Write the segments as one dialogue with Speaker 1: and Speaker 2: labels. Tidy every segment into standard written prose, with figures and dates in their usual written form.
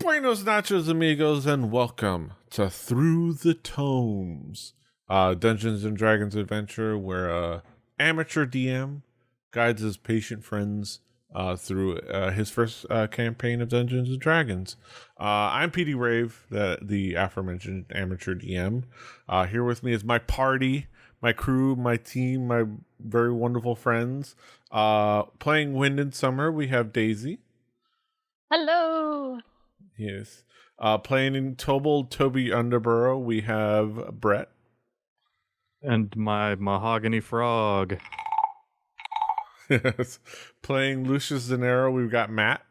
Speaker 1: Buenos nachos, amigos, and welcome to Through the Tomes, Dungeons and Dragons adventure where amateur DM guides his patient friends through his first campaign of Dungeons and Dragons. I'm PD Rave, the aforementioned amateur DM. Here with me is my party, my crew, my team, my very wonderful friends. Playing Wind and Summer, we have Daisy.
Speaker 2: Hello.
Speaker 1: Yes. Playing in Toby Underborough, we have Brett.
Speaker 3: And my mahogany frog.
Speaker 1: Yes. Playing Lucius Zanero, we've got Matt.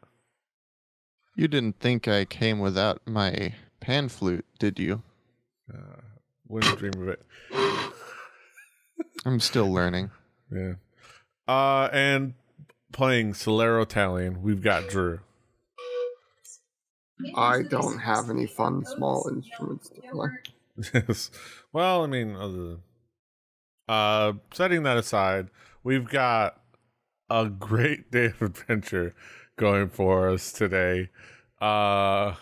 Speaker 4: You didn't think I came without my pan flute, did you?
Speaker 1: Wouldn't dream of it.
Speaker 4: I'm still learning.
Speaker 1: Yeah. And playing Solero Talion, we've got Drew.
Speaker 5: I don't have any fun small instruments to play.
Speaker 1: Yes. Well, I mean, other than setting that aside, we've got a great day of adventure going for us today. Let's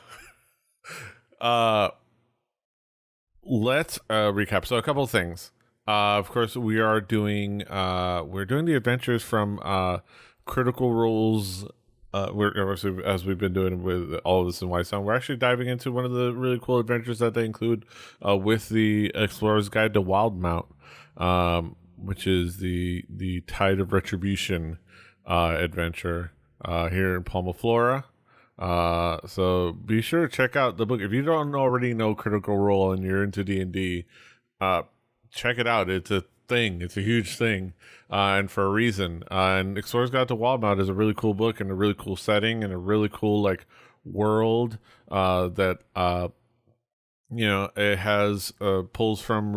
Speaker 1: recap. So a couple of things. Of course, we're doing the adventures from Critical Role's. We're obviously, as we've been doing with all of this in White Sound, we're actually diving into one of the really cool adventures that they include with the Explorer's Guide to Wildmount, which is the Tide of Retribution adventure here in Palma Flora. So be sure to check out the book. If you don't already know Critical Role and you're into D&D, check it out. It's a thing. It's a huge thing, and for a reason. And Explorer's Guide to Wildmount is a really cool book and a really cool setting and a really cool world that it has pulls from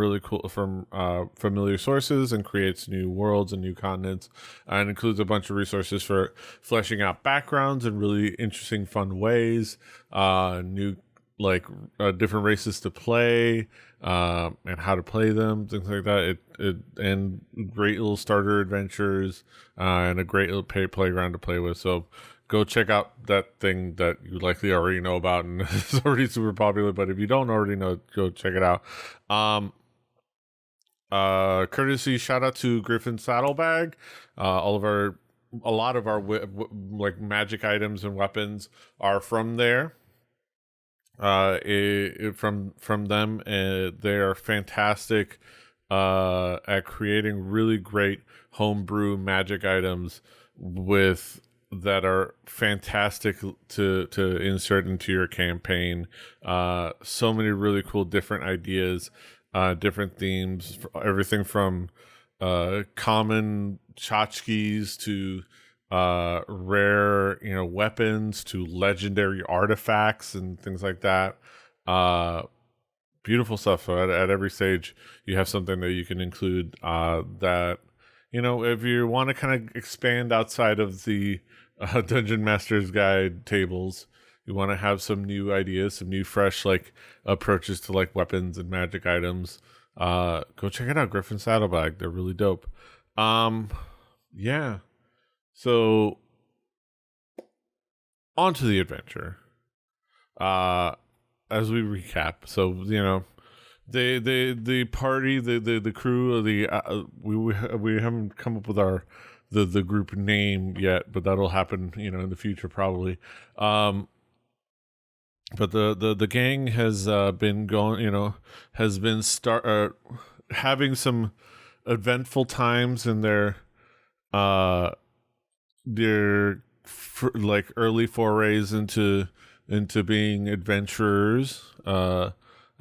Speaker 1: familiar sources and creates new worlds and new continents, and includes a bunch of resources for fleshing out backgrounds in really interesting, fun ways. New different races to play, and how to play them, things like that. And great little starter adventures, and a great little playground to play with. So go check out that thing that you likely already know about and it's already super popular. But if you don't already know, go check it out. Courtesy shout out to Griffin Saddlebag. A lot of our magic items and weapons are from there. From them, they are fantastic at creating really great homebrew magic items that are fantastic to insert into your campaign. So many really cool different ideas, different themes, everything from common tchotchkes to rare weapons to legendary artifacts and things like that. Beautiful stuff. So at every stage you have something that you can include that if you want to kind of expand outside of the Dungeon Master's Guide tables, you want to have some new ideas, some new fresh approaches to weapons and magic items, go check it out. Griffin Saddlebag, they're really dope. Yeah. So, on to the adventure. As we recap, so the party, the crew, we haven't come up with the group name yet, but that'll happen in the future probably. But the gang has been going, has been having some eventful times in their early forays into being adventurers,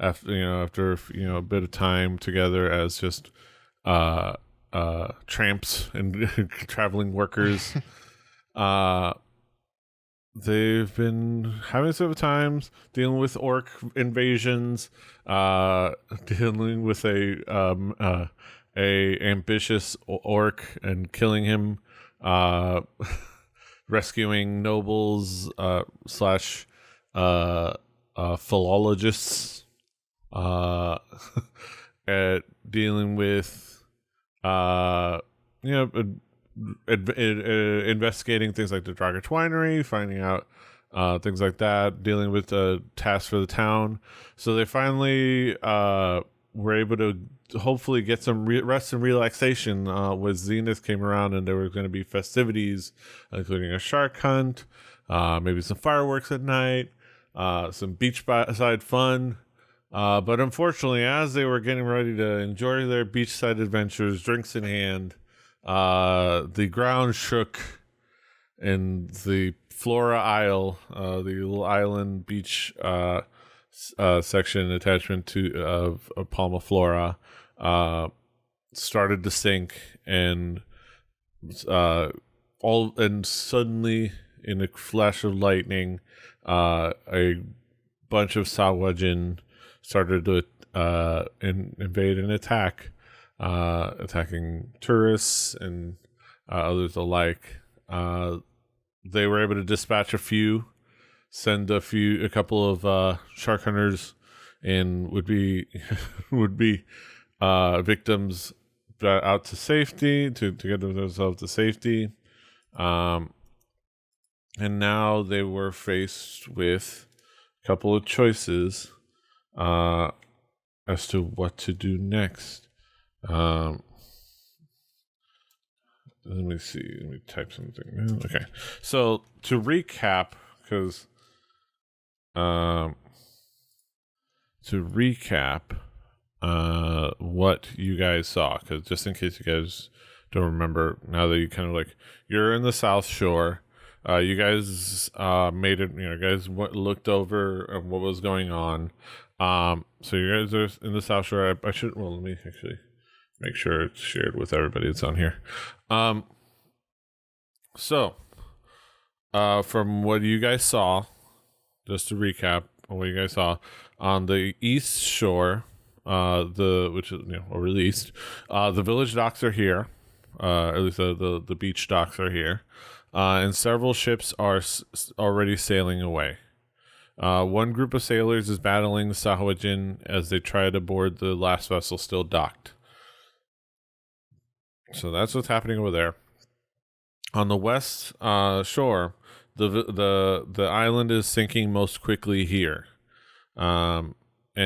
Speaker 1: after a bit of time together as just tramps and traveling workers. They've been having some times dealing with orc invasions, dealing with a ambitious orc and killing him, rescuing nobles slash philologists, at dealing with investigating things like the Dragon Winery, finding out things like that, dealing with tasks for the town. So they finally were able to hopefully get some rest and relaxation when Zenith came around, and there were going to be festivities, including a shark hunt, maybe some fireworks at night, some beachside fun. But unfortunately, as they were getting ready to enjoy their beachside adventures, drinks in hand, the ground shook in the Flora Isle, the little island beach section attachment of Palma Flora, started to sink, and suddenly, in a flash of lightning, a bunch of Sahuagin started to invade and attack, attacking tourists and others alike. They were able to dispatch send a couple of shark hunters, and would be victims out to safety to get themselves to safety. And now they were faced with a couple of choices as to what to do next. Let me see. Let me type something. Okay. So to recap, what you guys saw, because just in case you guys don't remember, now that you kind of you're in the South Shore, you guys made it. You guys looked over what was going on. So you guys are in the South Shore. I should. Well, let me actually make sure it's shared with everybody that's on here. So, from what you guys saw, just to recap on what you guys saw, on the East Shore, which is over the east, the village docks are here. At least the beach docks are here, and several ships are already sailing away. One group of sailors is battling the Sahuagin as they try to board the last vessel still docked. So that's what's happening over there. On the west shore, the island is sinking most quickly here, and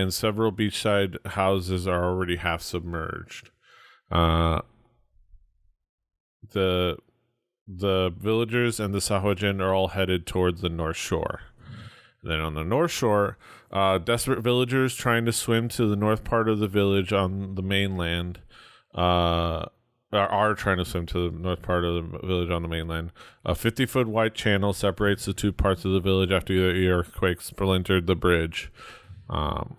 Speaker 1: several beachside houses are already half submerged. The villagers and the Sahuagin are all headed towards the North Shore. Then on the North Shore, desperate villagers trying to swim to the north part of the village on the mainland are trying to swim to the north part of the village on the mainland. A 50-foot wide channel separates the two parts of the village after the earthquake splintered the bridge. And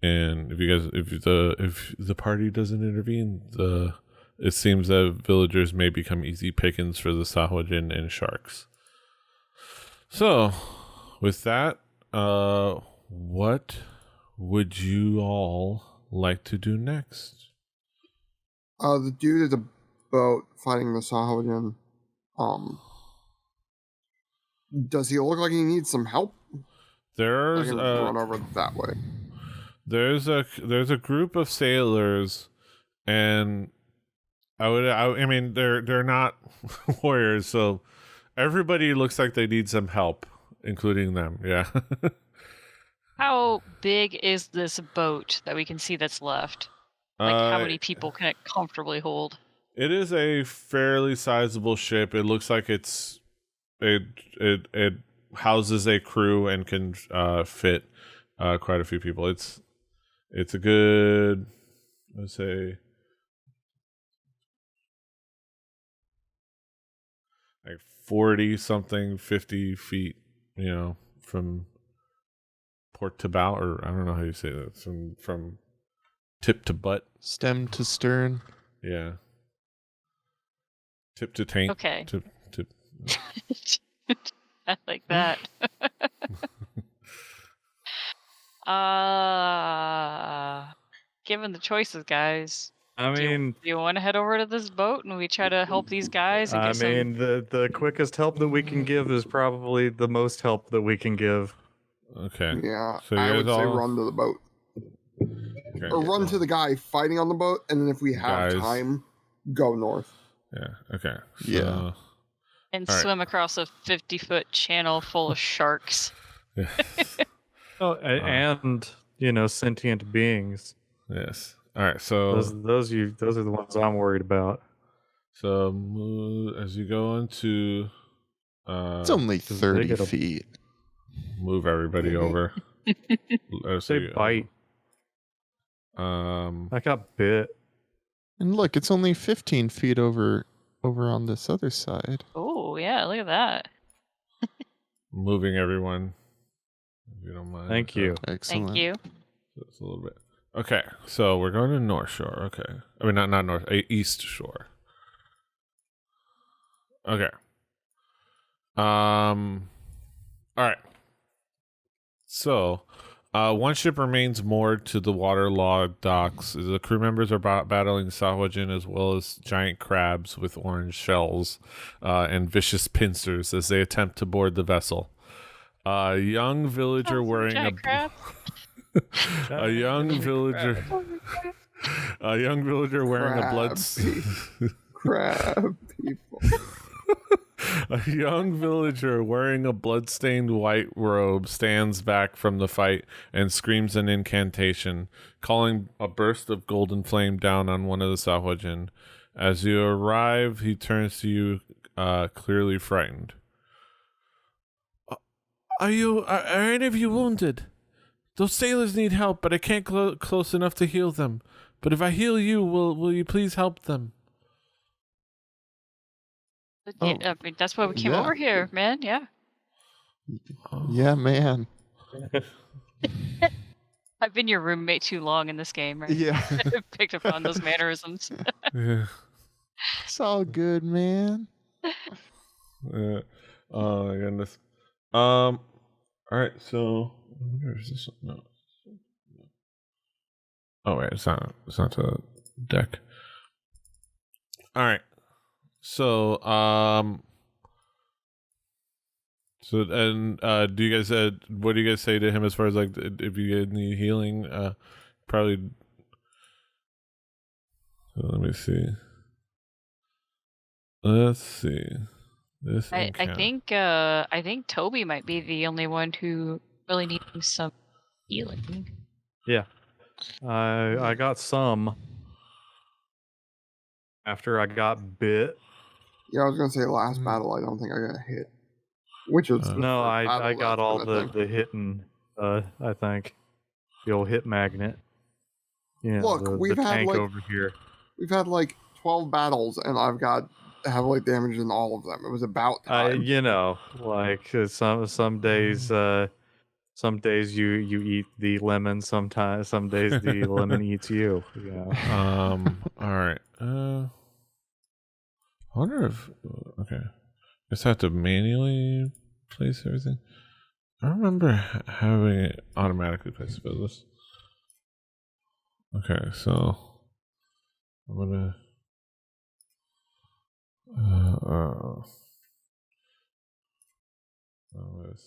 Speaker 1: if the party doesn't intervene, it seems that villagers may become easy pickings for the Sahuagin and sharks. So, with that, what would you all like to do next?
Speaker 5: The dude at the boat fighting the Sahuagin, does he look like he needs some help?
Speaker 1: There's
Speaker 5: I can run over that way.
Speaker 1: There's a group of sailors, and I mean they're not warriors, so everybody looks like they need some help, including them. Yeah.
Speaker 2: How big is this boat that we can see that's left? How many people can it comfortably hold?
Speaker 1: It is a fairly sizable ship. It looks like it houses a crew and can fit quite a few people. It's a good, let's say, 40 something, 50 feet, from port to bow, or I don't know how you say that. From tip to butt.
Speaker 4: Stem to stern.
Speaker 1: Yeah. Tip to tank.
Speaker 2: Okay.
Speaker 1: Tip.
Speaker 2: I like that. Given the choices, guys. Do you want to head over to this boat and we try to help these guys? And
Speaker 3: the quickest help that we can give is probably the most help that we can give.
Speaker 1: Okay.
Speaker 5: Yeah,
Speaker 1: So
Speaker 5: I would say
Speaker 1: all...
Speaker 5: run to the boat.
Speaker 1: Okay.
Speaker 5: Or run to the guy fighting on the boat, and then if we have time, go north.
Speaker 1: Yeah, okay. So,
Speaker 4: Yeah.
Speaker 2: And
Speaker 1: All right.
Speaker 2: swim across a 50-foot channel full of sharks.
Speaker 1: Yeah.
Speaker 3: Oh, and sentient beings.
Speaker 1: Yes. All right. So
Speaker 3: Those are the ones I'm worried about.
Speaker 1: So move, as you go into,
Speaker 4: It's only 30 feet.
Speaker 1: move everybody over.
Speaker 3: They bite. I got bit.
Speaker 4: And look, it's only 15 feet over on this other side.
Speaker 2: Oh, yeah, look at that.
Speaker 1: Moving everyone, if you don't mind.
Speaker 3: Thank you.
Speaker 4: Excellent.
Speaker 2: Thank you.
Speaker 1: Just a little bit. Okay, so we're going to North Shore. Okay, I mean not North, East Shore. Okay. All right. So, one ship remains moored to the waterlogged docks. The crew members are battling Sahuagin as well as giant crabs with orange shells and vicious pincers as they attempt to board the vessel. A young villager wearing
Speaker 2: giant crab.
Speaker 1: a young villager wearing a blood
Speaker 5: Crab people.
Speaker 1: A young villager wearing a blood-stained white robe stands back from the fight and screams an incantation, calling a burst of golden flame down on one of the Sahuagin. As you arrive, he turns to you, clearly frightened. Are any of you wounded? Those sailors need help, but I can't close enough to heal them. But if I heal you, will you please help them?
Speaker 2: Yeah, I mean, that's why we came over here, man. Yeah.
Speaker 4: Yeah, man.
Speaker 2: I've been your roommate too long in this game, right?
Speaker 4: Yeah.
Speaker 2: I've picked up on those mannerisms.
Speaker 1: Yeah.
Speaker 4: It's all good, man.
Speaker 1: Oh my goodness. All right. So, I wonder if this no. Oh wait, it's not the deck. All right. So, do you guys what do you guys say to him as far as like if you get any healing? Probably. So let me see. Let's see. This
Speaker 2: I think Toby might be the only one who really needs some healing.
Speaker 3: Yeah. I got some after I got bit.
Speaker 5: Yeah, I was gonna say last battle. I don't think I got hit. Which is
Speaker 3: No, I got all the hitting. I think the old hit magnet. Yeah.
Speaker 5: Look, we've
Speaker 3: the
Speaker 5: had
Speaker 3: tank
Speaker 5: like
Speaker 3: over here.
Speaker 5: we've had like 12 battles, and I've got heavily damage in all of them. It was about time.
Speaker 3: Some days. Some days you eat the lemon. Sometimes some days the lemon eats you. Yeah.
Speaker 1: All right. I wonder if okay. I just have to manually place everything. I don't remember having it automatically place this. Okay, so I'm gonna say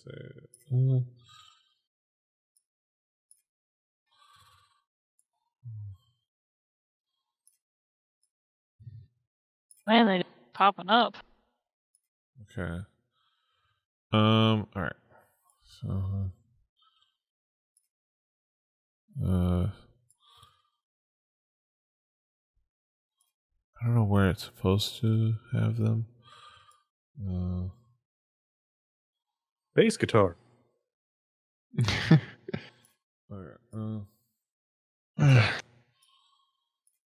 Speaker 2: Man, they're popping up.
Speaker 1: okay. All right. So I don't know where it's supposed to have them.
Speaker 3: Bass guitar.
Speaker 1: Okay.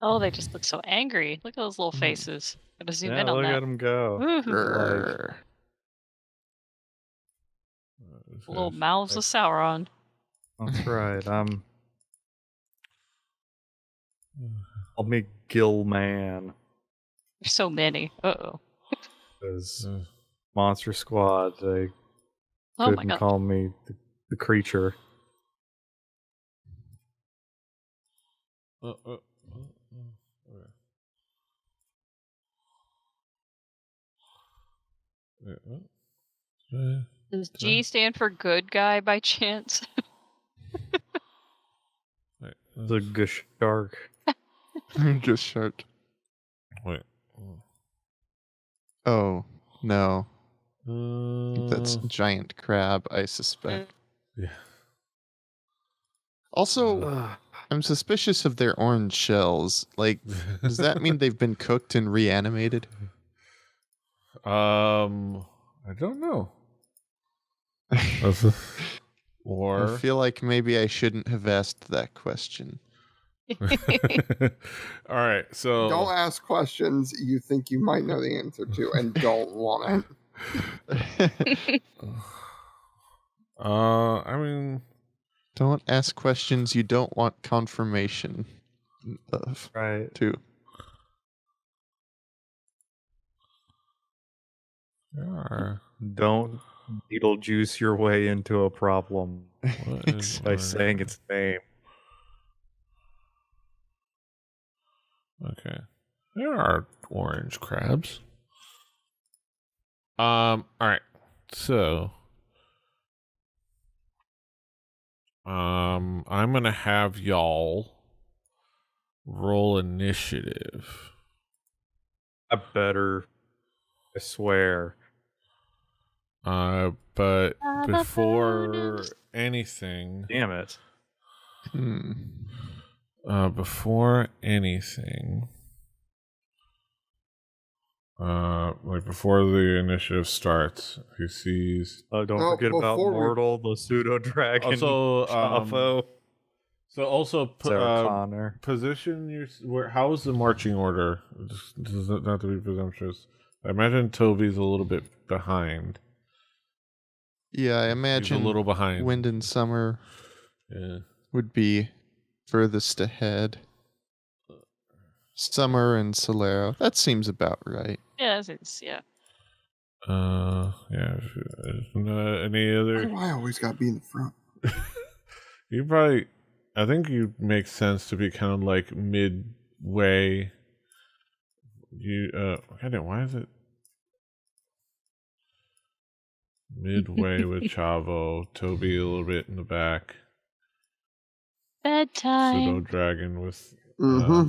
Speaker 2: Oh, they just look so angry. Look at those little faces. Gotta zoom in on
Speaker 3: Look
Speaker 2: that.
Speaker 3: at them go.
Speaker 2: Woohoo. Little mouths of Sauron.
Speaker 3: That's right. I'll make Gill Man.
Speaker 2: There's so many. Uh-oh.
Speaker 3: Because Monster Squad, they
Speaker 2: Oh my
Speaker 3: couldn't
Speaker 2: god.
Speaker 3: call me the creature.
Speaker 1: Okay. Wait, what?
Speaker 2: Does G stand for good guy by chance?
Speaker 1: Wait,
Speaker 3: The Gushark.
Speaker 4: Just shark.
Speaker 1: wait.
Speaker 4: Oh. No. That's giant crab, I suspect.
Speaker 1: Yeah.
Speaker 4: Also, I'm suspicious of their orange shells. Like, does that mean they've been cooked and reanimated?
Speaker 1: I don't know.
Speaker 4: I
Speaker 1: Or
Speaker 4: feel like maybe I shouldn't have asked that question.
Speaker 1: all right, so
Speaker 5: Don't ask questions you think you might know the answer to and don't want it.
Speaker 1: I mean,
Speaker 4: Don't ask questions you don't want confirmation of.
Speaker 3: Right.
Speaker 4: Too.
Speaker 3: Don't Beetlejuice your way into a problem
Speaker 1: what is
Speaker 3: by saying its name.
Speaker 1: Okay. There are orange crabs. All right. So I'm gonna have y'all roll initiative.
Speaker 3: I better. I swear.
Speaker 1: But before anything,
Speaker 3: Damn it.
Speaker 1: before anything, like before the initiative starts, he sees.
Speaker 3: Oh, don't
Speaker 5: Oh,
Speaker 3: forget about
Speaker 5: before we-
Speaker 3: Mortal, the Pseudo Dragon.
Speaker 1: Also,
Speaker 3: Chavo.
Speaker 1: So also,
Speaker 3: Sarah Connor.
Speaker 1: position your. How is the marching order? Does not have to be presumptuous. I imagine Toby's a little bit behind.
Speaker 4: Yeah, I
Speaker 1: He's
Speaker 4: imagine
Speaker 1: a little behind.
Speaker 4: Wind and Summer
Speaker 1: Yeah.
Speaker 4: would be furthest ahead. Summer and Solero. That seems about right.
Speaker 2: Yeah, it's yeah.
Speaker 1: Yeah. Any
Speaker 5: Why
Speaker 1: other?
Speaker 5: do I always got to be in the front?
Speaker 1: You probably. I think you make sense to be kind of like midway. Goddamn, why is it midway with Chavo, Toby a little bit in the back, Pseudo
Speaker 2: Bedtime.
Speaker 1: Dragon with
Speaker 5: Mm-hmm.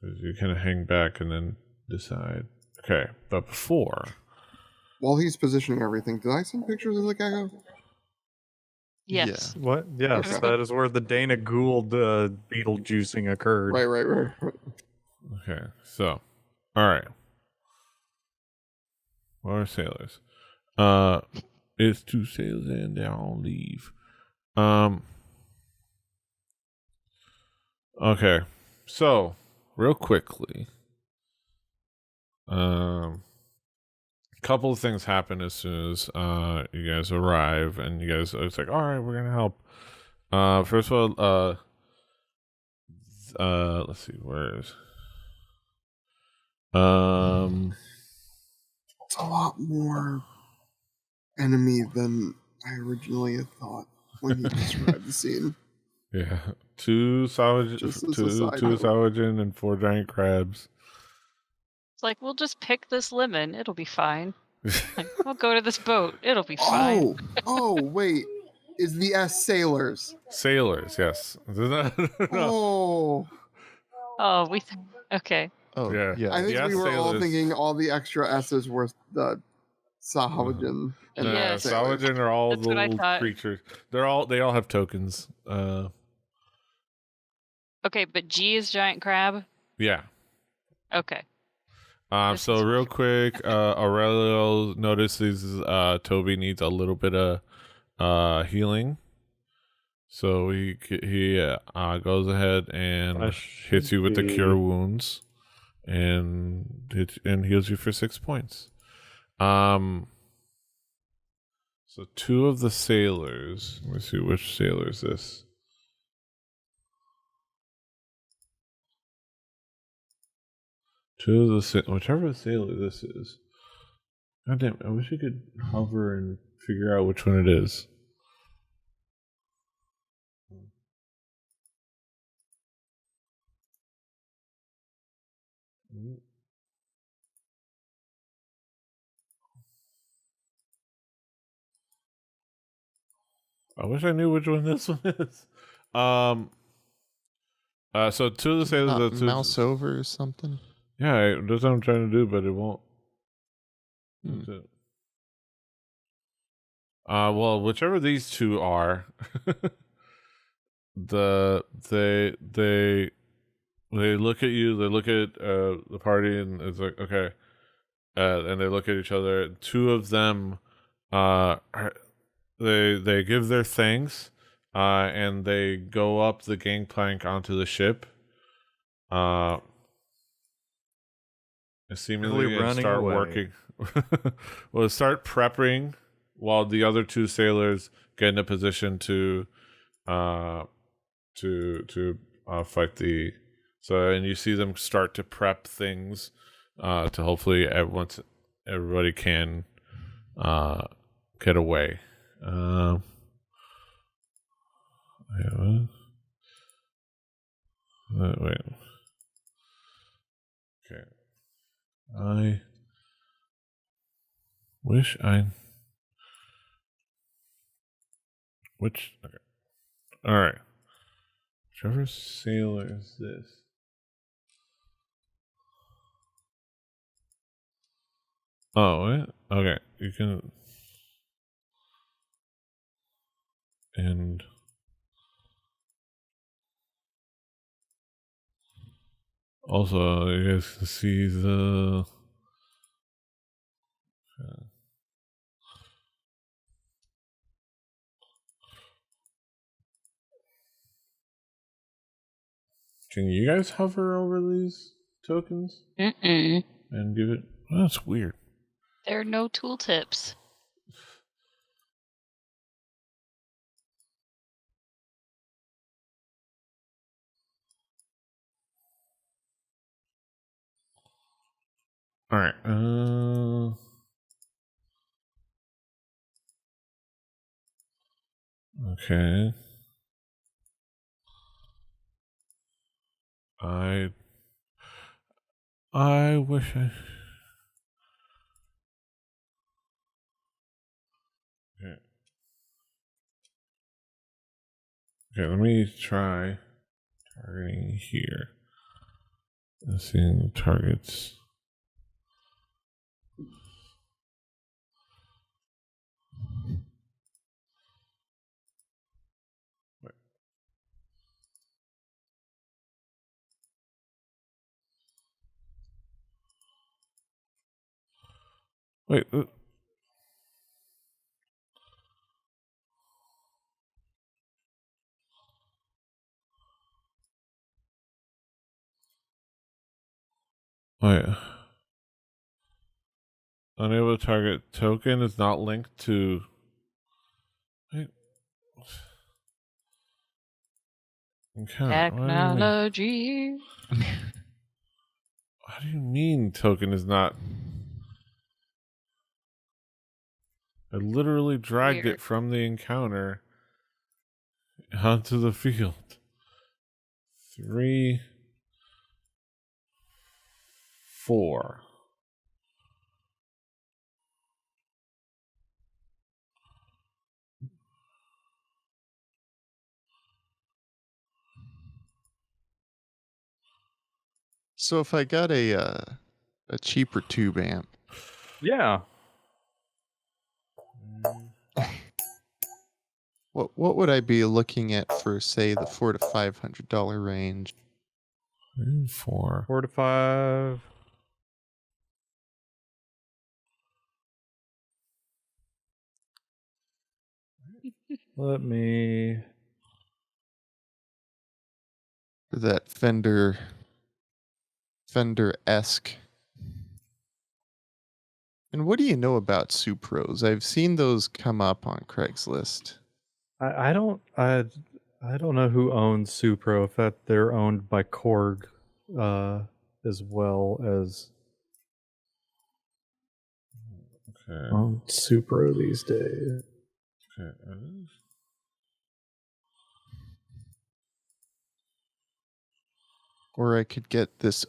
Speaker 1: you kind of hang back and then decide. Okay, but before
Speaker 5: While he's positioning everything, did I send pictures of the gecko?
Speaker 2: Yes.
Speaker 3: What? Yes,
Speaker 5: Okay.
Speaker 3: that is where the Dana Gould Beetlejuicing occurred.
Speaker 5: Right.
Speaker 1: okay, so all right, what are sailors? It's two sailors and they're on leave. Okay, so real quickly, couple of things happen as soon as you guys arrive, and you guys it's like, all right, we're gonna help. First of all, let's see, where is
Speaker 5: It's a lot more enemy than I originally had thought when you described the scene.
Speaker 1: yeah, two Sahuagin,
Speaker 5: Just as a
Speaker 1: two
Speaker 5: side note.
Speaker 1: Sahuagin and 4 giant crabs.
Speaker 2: It's like we'll just pick this lemon. It'll be fine. Like, we'll go to this boat. It'll be fine.
Speaker 5: Wait. Is the S sailors?
Speaker 1: Sailors, yes. No.
Speaker 5: Oh.
Speaker 2: Oh, okay.
Speaker 4: Oh,
Speaker 1: Yeah.
Speaker 4: yeah.
Speaker 5: I think
Speaker 1: The
Speaker 5: we
Speaker 1: S
Speaker 5: were all
Speaker 1: sailors.
Speaker 5: thinking all the extra S's were the Sahuagin and
Speaker 1: No,
Speaker 2: Yes.
Speaker 5: sailors.
Speaker 1: Sahuagin are all
Speaker 2: That's what I
Speaker 1: little
Speaker 2: thought.
Speaker 1: creatures. They all have tokens.
Speaker 2: Okay, but G is giant crab.
Speaker 1: Yeah.
Speaker 2: Okay. This
Speaker 1: So
Speaker 2: is
Speaker 1: real
Speaker 2: much
Speaker 1: quick, Aurelio notices Toby needs a little bit of healing. So he goes ahead and
Speaker 3: I
Speaker 1: hits you with the
Speaker 3: should
Speaker 1: cure
Speaker 3: be-
Speaker 1: wounds and heals you for 6 points. So 2 of the sailors, let me see which sailor is this. Whichever sailor this is. God damn, I wish I could hover and figure out which one it is. I wish I knew which one this one is. So 2 of the sailors
Speaker 4: Not
Speaker 1: are two.
Speaker 4: mouse over or something.
Speaker 1: Yeah, that's what I'm trying to do, but it won't. That's it. Well, whichever these two are, they look at you. They look at the party, and it's like, okay. And they look at each other. Two of them, they give their thanks, and they go up the gangplank onto the ship. Seemingly and start
Speaker 3: away.
Speaker 1: working. Well, start prepping while the other two sailors get in a position to fight the. So, and you see them start to prep things to hopefully everybody can get away. Yeah, wait. Okay. I wish I. Which. Okay. Alright. Whichever sailor is this? Oh, wait. Okay. You can. And. Also, you guys can see the. Can you guys hover over these tokens
Speaker 2: Mm-mm.
Speaker 1: and give it? Oh, that's weird.
Speaker 2: There are no tooltips.
Speaker 1: All right. Okay. I wish I. Okay. Okay, let me try targeting here. Let's see the targets. Wait. Wait. Unable to target token is not linked to. Wait.
Speaker 2: Technology.
Speaker 1: How do you mean token is not? I literally dragged
Speaker 2: Weird.
Speaker 1: it from the encounter onto the field. 3, 4.
Speaker 4: So if I got a cheaper tube amp,
Speaker 3: Yeah.
Speaker 4: what would I be looking at for, say, the $400 to $500 range?
Speaker 1: 4.
Speaker 3: 4 to 5. Let me.
Speaker 4: That Fender-esque. And what do you know about Supros? I've seen those come up on Craigslist.
Speaker 3: I don't know who owns Supro. If that they're owned by Korg, as well as Supro these days.
Speaker 1: Okay.
Speaker 4: Or I could get this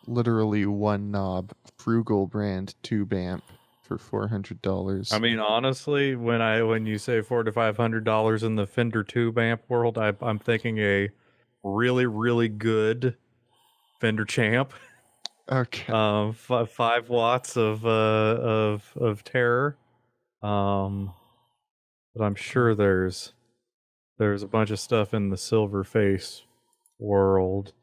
Speaker 4: literally one knob, Frugal brand tube amp for $400.
Speaker 3: I mean, honestly, when you say $400 to $500 in the Fender tube amp world, I'm thinking a really, really good Fender Champ.
Speaker 4: Okay.
Speaker 3: 5 watts of terror. But I'm sure there's a bunch of stuff in the silver face world.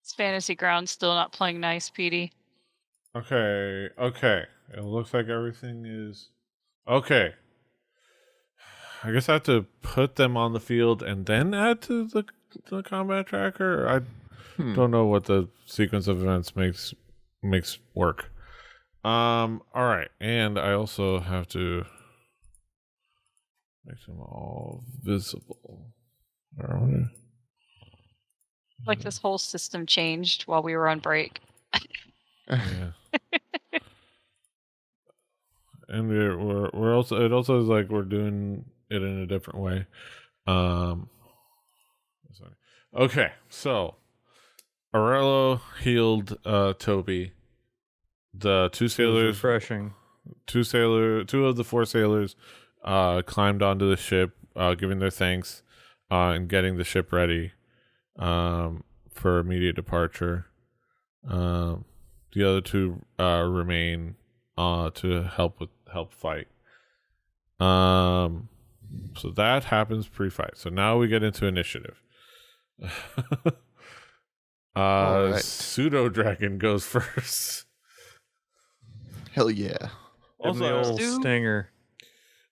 Speaker 2: Is Fantasy Ground still not playing nice, Petey?
Speaker 1: Okay. It looks like everything is okay. I guess I have to put them on the field and then add to the combat tracker. I don't know what the sequence of events makes work. All right, and I also have to make them all visible.
Speaker 2: Like this whole system changed while we were on break.
Speaker 1: Yeah. And we're also, it also is like we're doing it in a different way. Sorry. Okay, so Aurelio healed Toby. The two sailors,
Speaker 3: Refreshing.
Speaker 1: two of the 4 sailors climbed onto the ship, giving their thanks and getting the ship ready for immediate departure. The other 2 remain to help fight. So that happens pre-fight. So now we get into initiative.
Speaker 4: All right.
Speaker 1: Pseudo Dragon goes first.
Speaker 4: Hell yeah.
Speaker 3: Give 'em the old
Speaker 2: Stu?
Speaker 3: stinger.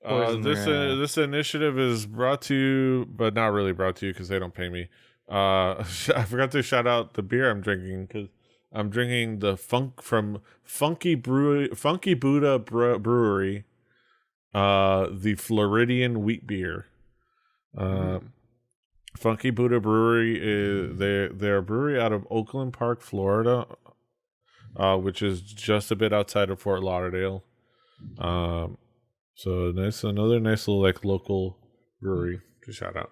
Speaker 3: Poison their ass.
Speaker 1: This initiative is brought to you, but not really brought to you because they don't pay me. I forgot to shout out the beer I'm drinking because I'm drinking the Funky Buddha Brewery, the Floridian wheat beer. Funky Buddha Brewery is they're a brewery out of Oakland Park, Florida, which is just a bit outside of Fort Lauderdale. So another nice little like local brewery to shout out.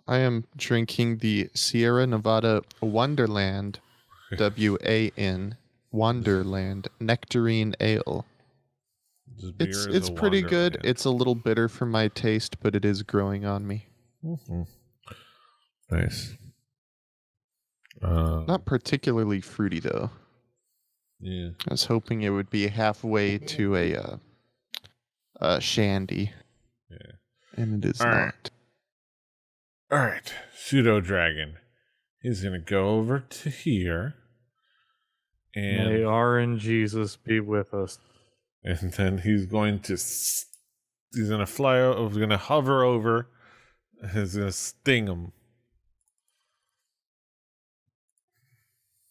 Speaker 4: I am drinking the Sierra Nevada Wonderland, WAN, Wonderland Nectarine Ale.
Speaker 1: This beer
Speaker 4: It's
Speaker 1: is a
Speaker 4: pretty good.
Speaker 1: wonderland.
Speaker 4: It's a little bitter for my taste, but it is growing on me.
Speaker 1: Mm-hmm. Nice.
Speaker 4: Not particularly fruity though.
Speaker 1: Yeah.
Speaker 4: I was hoping it would be halfway to a shandy.
Speaker 1: Yeah.
Speaker 4: And it is
Speaker 1: All
Speaker 4: not.
Speaker 1: right. All right, Pseudo Dragon. He's gonna go over to here, and
Speaker 3: May our Jesus be with us.
Speaker 1: and then he's going to fly over. He's gonna hover over. And he's gonna sting him.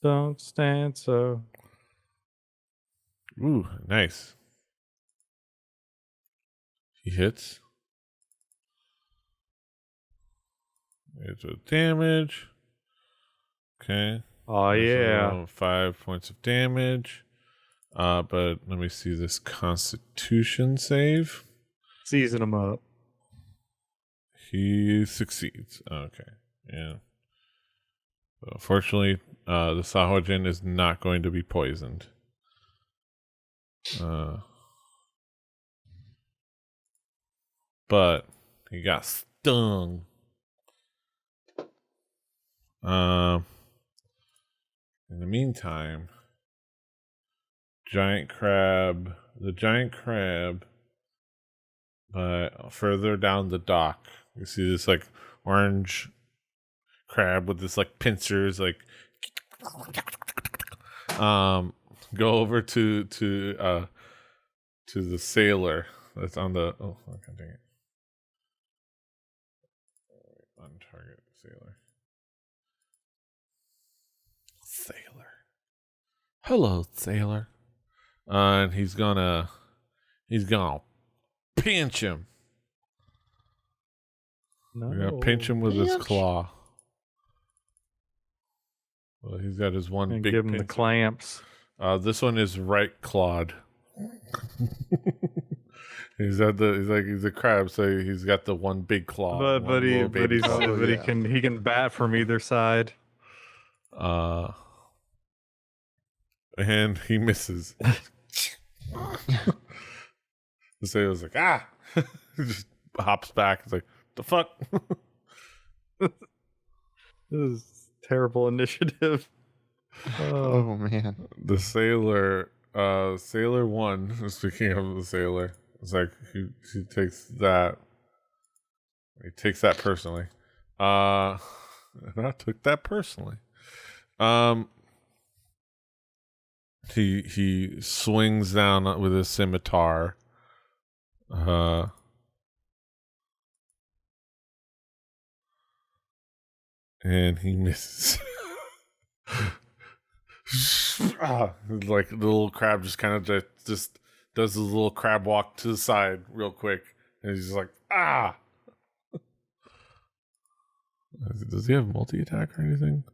Speaker 3: Don't stand so.
Speaker 1: Ooh, nice. He hits. It's a damage. Okay.
Speaker 3: Oh yeah.
Speaker 1: So 5 points of damage. But let me see this Constitution save.
Speaker 3: Season them up.
Speaker 1: He succeeds. Okay. Yeah. So fortunately, the Sahuagin is not going to be poisoned. But he got stung. In the meantime, the giant crab, but further down the dock, you see this like orange crab with this like pincers, like go over to the sailor that's on the okay, dang it. On target sailor. Hello, sailor. And he's gonna pinch him.
Speaker 3: No.
Speaker 1: He's gonna pinch him with his claw. Well, he's got his one
Speaker 3: And
Speaker 1: big
Speaker 3: give him the
Speaker 1: pinch.
Speaker 3: clamps.
Speaker 1: This one is right clawed. He's a crab, so he's got the one big claw.
Speaker 3: But
Speaker 4: yeah.
Speaker 3: he can bat from either side.
Speaker 1: And he misses. The sailor's like, ah! He just hops back. He's like, the fuck?
Speaker 3: This is terrible initiative.
Speaker 4: Oh man.
Speaker 1: The sailor, Sailor 1, speaking of the sailor, it's like he takes that. He takes that personally. And I took that personally. He swings down with his scimitar. And he misses. Like the little crab just kind of just does his little crab walk to the side real quick, and he's just like, ah. Does he have multi attack or anything?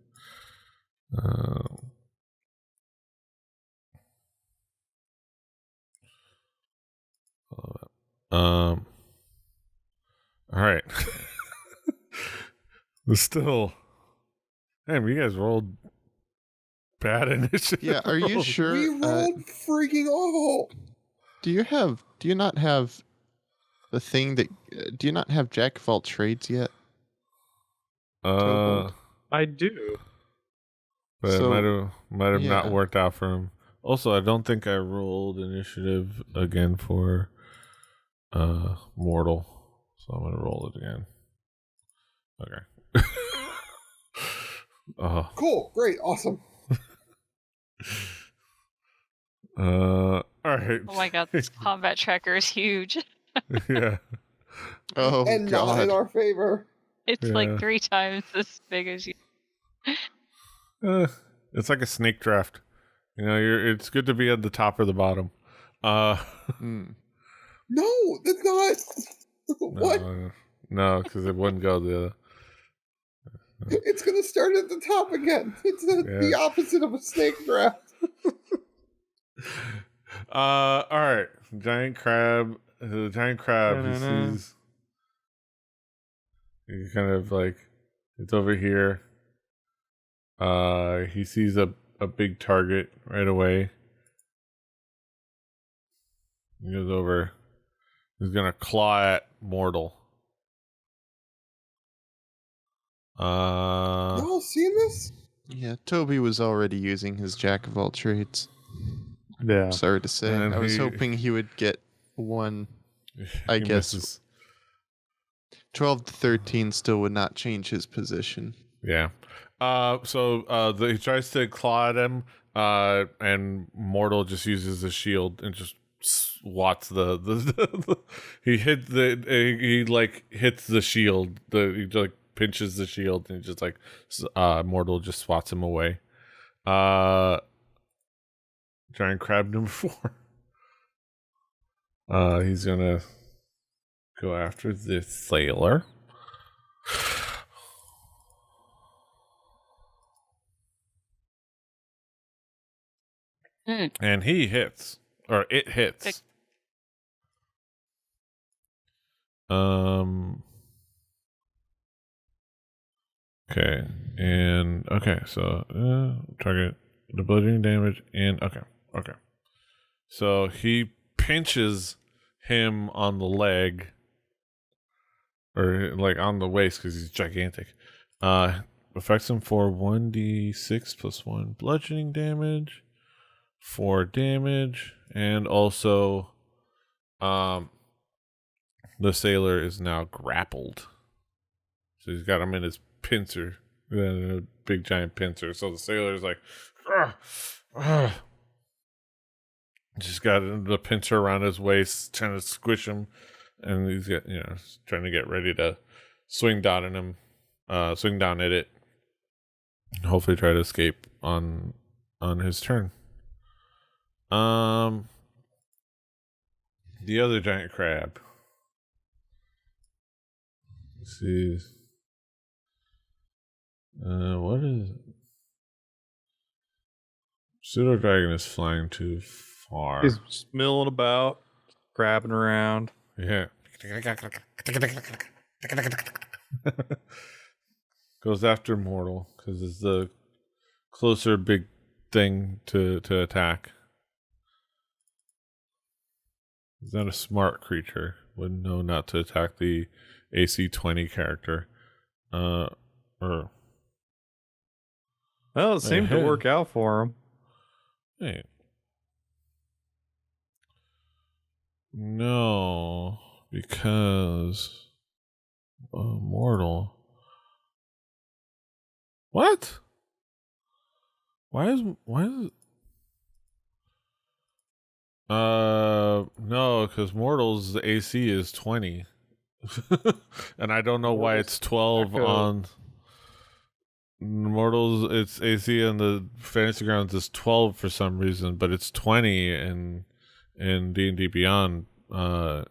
Speaker 1: All right. But still, damn, you guys rolled bad initiative.
Speaker 4: Yeah, are you sure?
Speaker 5: We rolled freaking awful.
Speaker 4: Do you not have the thing that? Do you not have Jack of all trades yet? Togold?
Speaker 3: I do.
Speaker 1: But
Speaker 4: So,
Speaker 1: it might have not
Speaker 4: yeah.
Speaker 1: worked out for him. Also, I don't think I rolled initiative again for mortal, so I'm gonna roll it again. Okay.
Speaker 5: Cool. Great. Awesome.
Speaker 1: All right.
Speaker 2: Oh my god, this combat tracker is huge.
Speaker 1: Yeah.
Speaker 4: Oh
Speaker 5: And not in
Speaker 4: god.
Speaker 5: our favor.
Speaker 2: It's
Speaker 1: Yeah.
Speaker 2: like 3 times as big as you.
Speaker 1: It's like a snake draft. You know, it's good to be at the top or the bottom.
Speaker 4: Mm.
Speaker 5: No, that's not. What?
Speaker 1: No, because it wouldn't go the other.
Speaker 5: It's going to start at the top again. It's the opposite of a snake draft.
Speaker 1: All right. Giant crab. The giant crab. He
Speaker 3: Da-na-na.
Speaker 1: sees. He kind of like it's over here. He sees a big target right away. He goes over. He's gonna claw at Mortal.
Speaker 5: Y'all seen this?
Speaker 4: Yeah, Toby was already using his Jack of all trades.
Speaker 3: Yeah.
Speaker 4: Sorry to say.
Speaker 1: And
Speaker 4: I was
Speaker 1: he-
Speaker 4: hoping he would get one. I
Speaker 1: he
Speaker 4: guess
Speaker 1: misses.
Speaker 4: 12 to 13 still would not change his position.
Speaker 1: Yeah. So he tries to claw at him, and Mortal just uses his shield and just swats the he hit he like hits the shield. He like pinches the shield and just like Mortal just swats him away. Giant crab number 4. He's gonna go after the sailor. And he hits, or it hits.
Speaker 2: Pick.
Speaker 1: Okay, and okay, so target the bludgeoning damage, and okay. So he pinches him on the leg, or like on the waist because he's gigantic. Affects him for 1d6 plus 1 bludgeoning damage. 4 damage, and also the sailor is now grappled, so he's got him in his pincer, a big giant pincer. So the sailor is like just got the pincer around his waist, trying to squish him, and he's got trying to get ready to swing down at it, and hopefully try to escape on his turn. The other giant crab. Let's see. What is it? Pseudo Dragon is flying too far.
Speaker 3: He's just milling about, grabbing around.
Speaker 1: Yeah. Goes after Mortal because it's the closer big thing to attack. He's not a smart creature. Wouldn't know not to attack the AC 20 character. Or
Speaker 3: Well, it seemed to
Speaker 1: hit.
Speaker 3: work out for him.
Speaker 1: Hey. No, because mortal. What? Why is no, because mortals the AC is 20. And I don't know why it's 12 on mortals. It's AC on the fantasy grounds is 12 for some reason, but it's 20 in D&D Beyond, in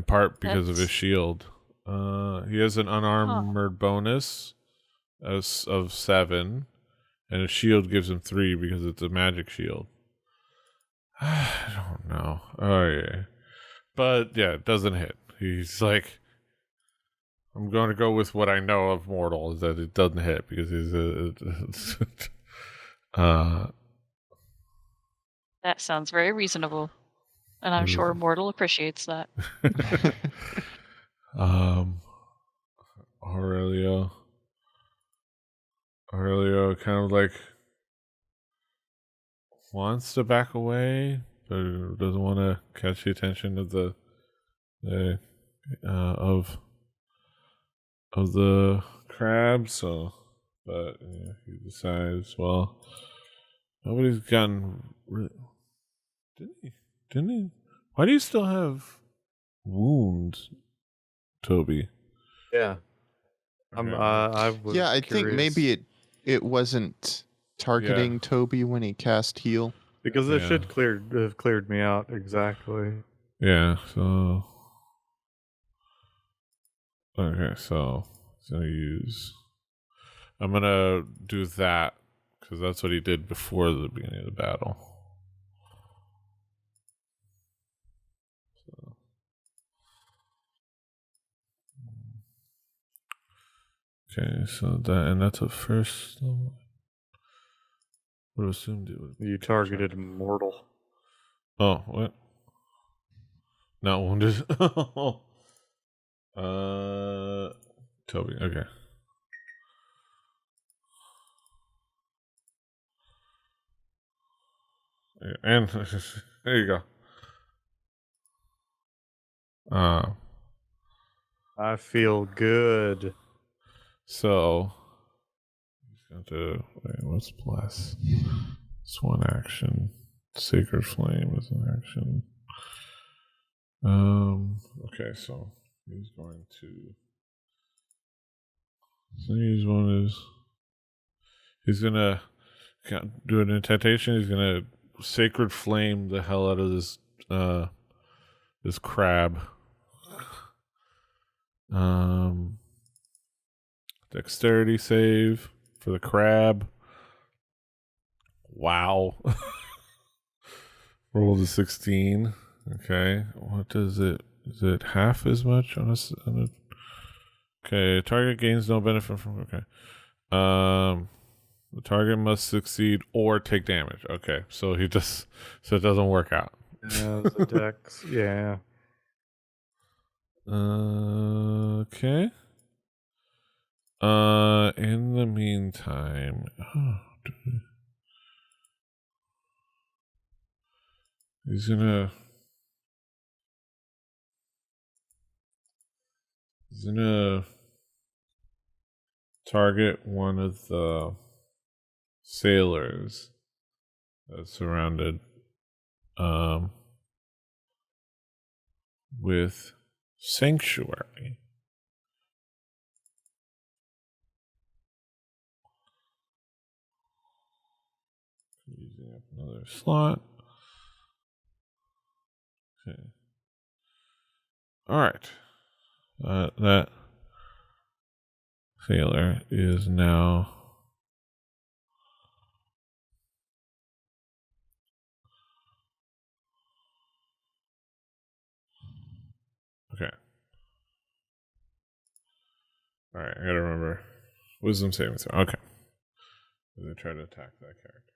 Speaker 1: part because of his shield. He has an unarmored bonus of 7, and his shield gives him 3 because it's a magic shield. I don't know. Oh yeah, but yeah, it doesn't hit. He's like, I'm going to go with what I know of mortal is that it doesn't hit because he's
Speaker 2: That sounds very reasonable, and I'm sure Mortal appreciates that.
Speaker 1: Aurelio kind of like wants to back away, but doesn't want to catch the attention of the crab. So, but yeah, he decides, well, nobody's gotten. Didn't he? Why do you still have wounds, Toby?
Speaker 3: Yeah.
Speaker 4: I think maybe it wasn't targeting Toby when he cast heal.
Speaker 3: Because it should have cleared me out exactly.
Speaker 1: Yeah, so okay, so I'm gonna do that because that's what he did before the beginning of the battle. Okay, so that's a first. Would have assumed it would.
Speaker 3: You targeted mortal.
Speaker 1: Oh, what? Not wounded. Toby. Okay. And there you go.
Speaker 3: I feel good.
Speaker 1: So he's going to what's bless? It's one action. Sacred Flame is an action. Okay, so he's going to he's gonna do an incantation. He's gonna Sacred Flame the hell out of this crab. Dexterity save for the crab. Wow. Rolled a 16. Okay. What does it? Is it half as much on a okay, target gains no benefit from okay. The target must succeed or take damage. Okay. So it doesn't work out.
Speaker 3: Yeah, the dex. Yeah.
Speaker 1: Okay. In the meantime, he's gonna target one of the sailors that's surrounded with sanctuary. Using up another slot. Okay. All right. That sailor is now okay. All right, I gotta remember wisdom saving throw. Okay, they try to attack that character.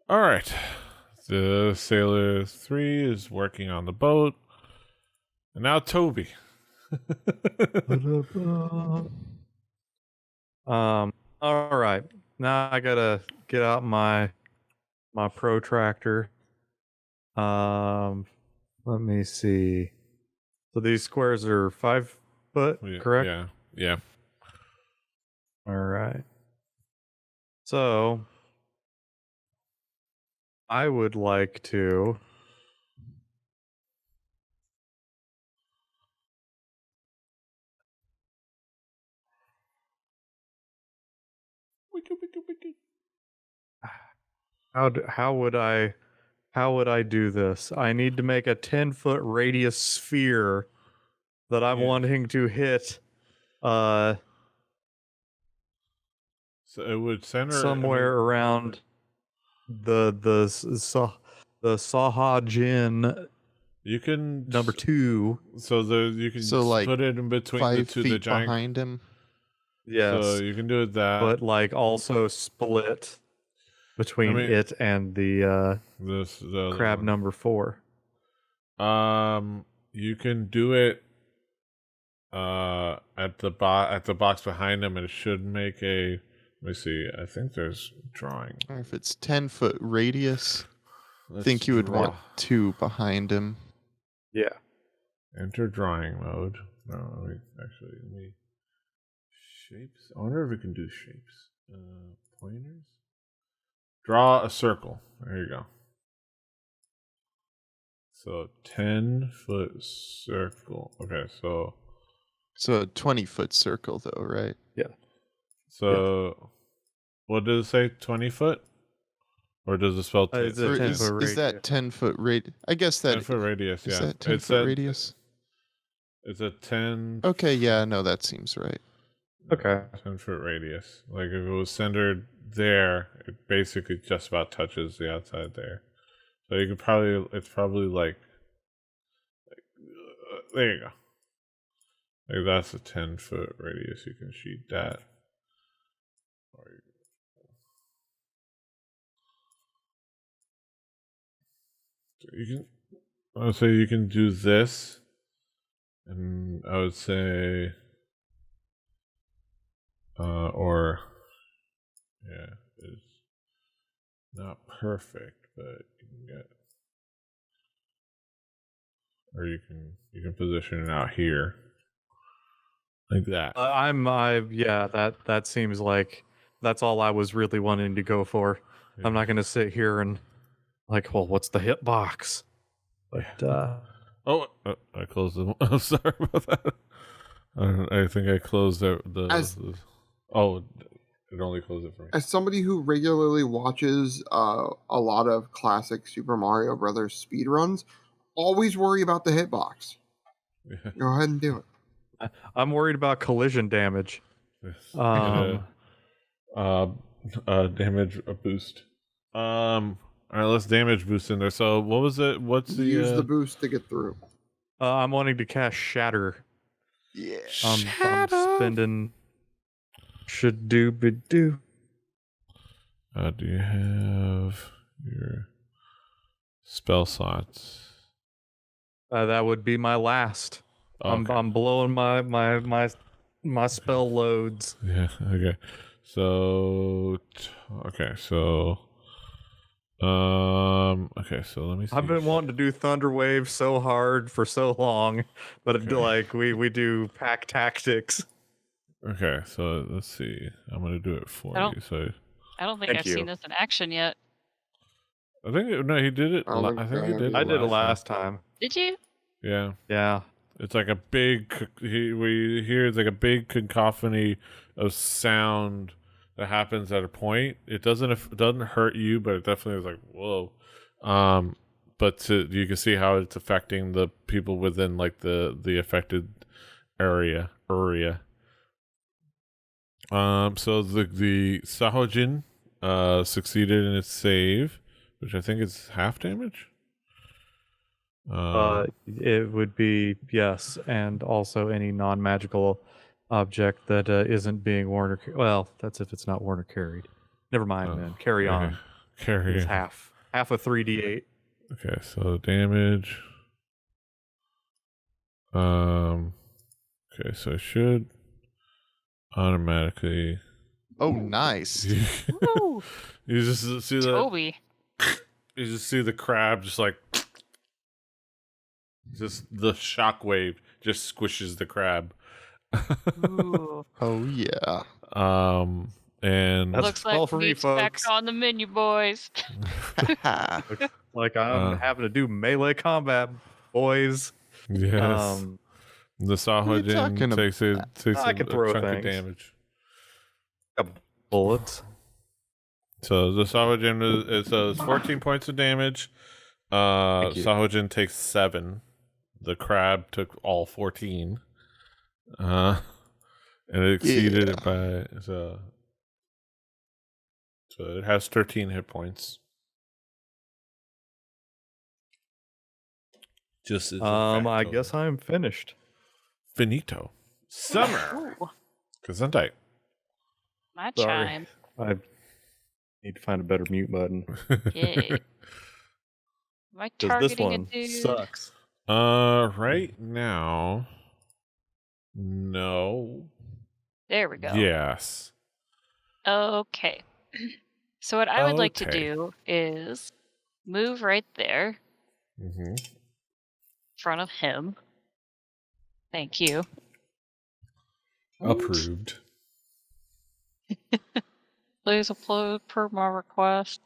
Speaker 1: All right, the sailor 3 is working on the boat, and now Toby.
Speaker 3: All right. Now I gotta get out my protractor. Let me see. So these squares are 5 foot, correct?
Speaker 1: Yeah.
Speaker 3: All right. So I would like to how would I do this? I need to make a 10-foot radius sphere that I'm wanting to hit
Speaker 1: So it would center
Speaker 3: somewhere around the Sahuagin.
Speaker 1: You can
Speaker 3: number 2.
Speaker 1: So you can
Speaker 4: like
Speaker 1: put it in between
Speaker 4: 5
Speaker 1: the
Speaker 4: feet
Speaker 1: giant
Speaker 4: behind him.
Speaker 3: Yes.
Speaker 1: So you can do it that,
Speaker 3: but like also split between it and the crab
Speaker 1: one.
Speaker 3: number 4.
Speaker 1: You can do it at the box behind them, and it should make a. Let me see. I think there's drawing.
Speaker 4: Or if it's 10-foot radius, I think you would want 2 behind him.
Speaker 3: Yeah.
Speaker 1: Enter drawing mode. No, let me shapes. I wonder if we can do shapes. Pointers. Draw a circle. There you go. So 10-foot circle. Okay, so
Speaker 4: a 20-foot circle, though, right?
Speaker 3: Yeah.
Speaker 1: So what does it say? 20 foot, or does it spell?
Speaker 3: Is that
Speaker 4: 10-foot radius? I guess that
Speaker 1: 10-foot radius.
Speaker 4: Is
Speaker 1: Yeah,
Speaker 4: that 10-foot radius?
Speaker 1: It's a 10.
Speaker 4: Okay, yeah, no, that seems right.
Speaker 3: Okay.
Speaker 1: 10-foot radius. Like if it was centered there, it basically just about touches the outside there. So you could probably, it's probably like there you go. Like that's a 10-foot radius. You can sheet that. You can, I would say you can do this, and I would say, or, yeah, it's not perfect, but you can get, or you can position it out here, like that.
Speaker 3: That seems like that's all I was really wanting to go for. Yeah. I'm not going to sit here and like, well, what's the hitbox? But
Speaker 1: I closed them. I'm sorry about that. I think I closed it only closed it for me.
Speaker 5: As somebody who regularly watches a lot of classic Super Mario Brothers speedruns, always worry about the hitbox. Yeah. Go ahead and do it.
Speaker 3: I'm worried about collision damage.
Speaker 1: Yes. Damage boost. All right, let's damage boost in there. So what was it? What's the
Speaker 5: use the boost to get through?
Speaker 3: I'm wanting to cast Shatter.
Speaker 4: Yeah.
Speaker 3: I'm spending should do be do.
Speaker 1: Do you have your spell slots?
Speaker 3: That would be my last.
Speaker 1: Okay.
Speaker 3: I'm blowing my spell loads.
Speaker 1: Yeah. Okay. So okay, so let me see.
Speaker 3: I've been wanting to do Thunder Wave so hard for so long, but we do pack tactics.
Speaker 1: Okay, so let's see. I'm gonna do it for you. So
Speaker 2: I don't think I've seen this in action yet.
Speaker 1: I think he did it. I think he did it.
Speaker 3: I did it last time.
Speaker 2: Did you?
Speaker 1: Yeah.
Speaker 3: Yeah.
Speaker 1: It's like a big. We hear it's like a big cacophony of sound that happens at a point. It doesn't hurt you, but it definitely is like whoa. But you can see how it's affecting the people within like the affected area. So the Sahuagin succeeded in its save, which I think is half damage.
Speaker 3: It would be yes, and also any non-magical object that isn't being worn or well, that's if it's not worn or carried. Never mind, man. Carry on.
Speaker 1: Carry
Speaker 3: it's
Speaker 1: on.
Speaker 3: half a 3d8.
Speaker 1: Okay, so damage. Okay, so it should automatically
Speaker 4: Oh, nice.
Speaker 2: Woo!
Speaker 1: You just see the
Speaker 2: Toby.
Speaker 1: you just see the crab just like just the shockwave just squishes the crab.
Speaker 2: Ooh.
Speaker 4: Oh, yeah.
Speaker 1: And
Speaker 3: That's
Speaker 2: Looks
Speaker 3: all
Speaker 2: like
Speaker 3: for me,
Speaker 2: meat's back
Speaker 3: folks.
Speaker 2: on the menu, boys.
Speaker 3: Looks like I'm having to do melee combat, boys.
Speaker 1: yes, the
Speaker 4: talking
Speaker 1: Sahuagin
Speaker 4: about?
Speaker 1: takes
Speaker 3: I
Speaker 1: a
Speaker 3: can throw
Speaker 1: chunk of
Speaker 3: things.
Speaker 1: damage.
Speaker 3: Couple bullets.
Speaker 1: So the Sahuagin is 14 points of damage.
Speaker 3: Thank you.
Speaker 1: Sahuagin takes 7. The crab took all 14. And it exceeded it by so it has 13 hit points. Just as a
Speaker 3: I
Speaker 1: factoid.
Speaker 3: guess I'm finished.
Speaker 1: Finito. Summer.
Speaker 2: Ooh,
Speaker 1: Gesundheit.
Speaker 2: my
Speaker 3: Sorry.
Speaker 2: chime.
Speaker 3: I need to find a better mute button.
Speaker 2: Yay. Am I
Speaker 3: Because this
Speaker 2: targeting a
Speaker 3: one
Speaker 2: dude?
Speaker 3: sucks.
Speaker 1: Right now, no.
Speaker 2: There we go.
Speaker 1: Yes.
Speaker 2: Okay. So what I would like to
Speaker 1: Okay.
Speaker 2: do is move right there
Speaker 1: Mm-hmm.
Speaker 2: in front of him. Thank you.
Speaker 1: Approved.
Speaker 2: Please upload per my request.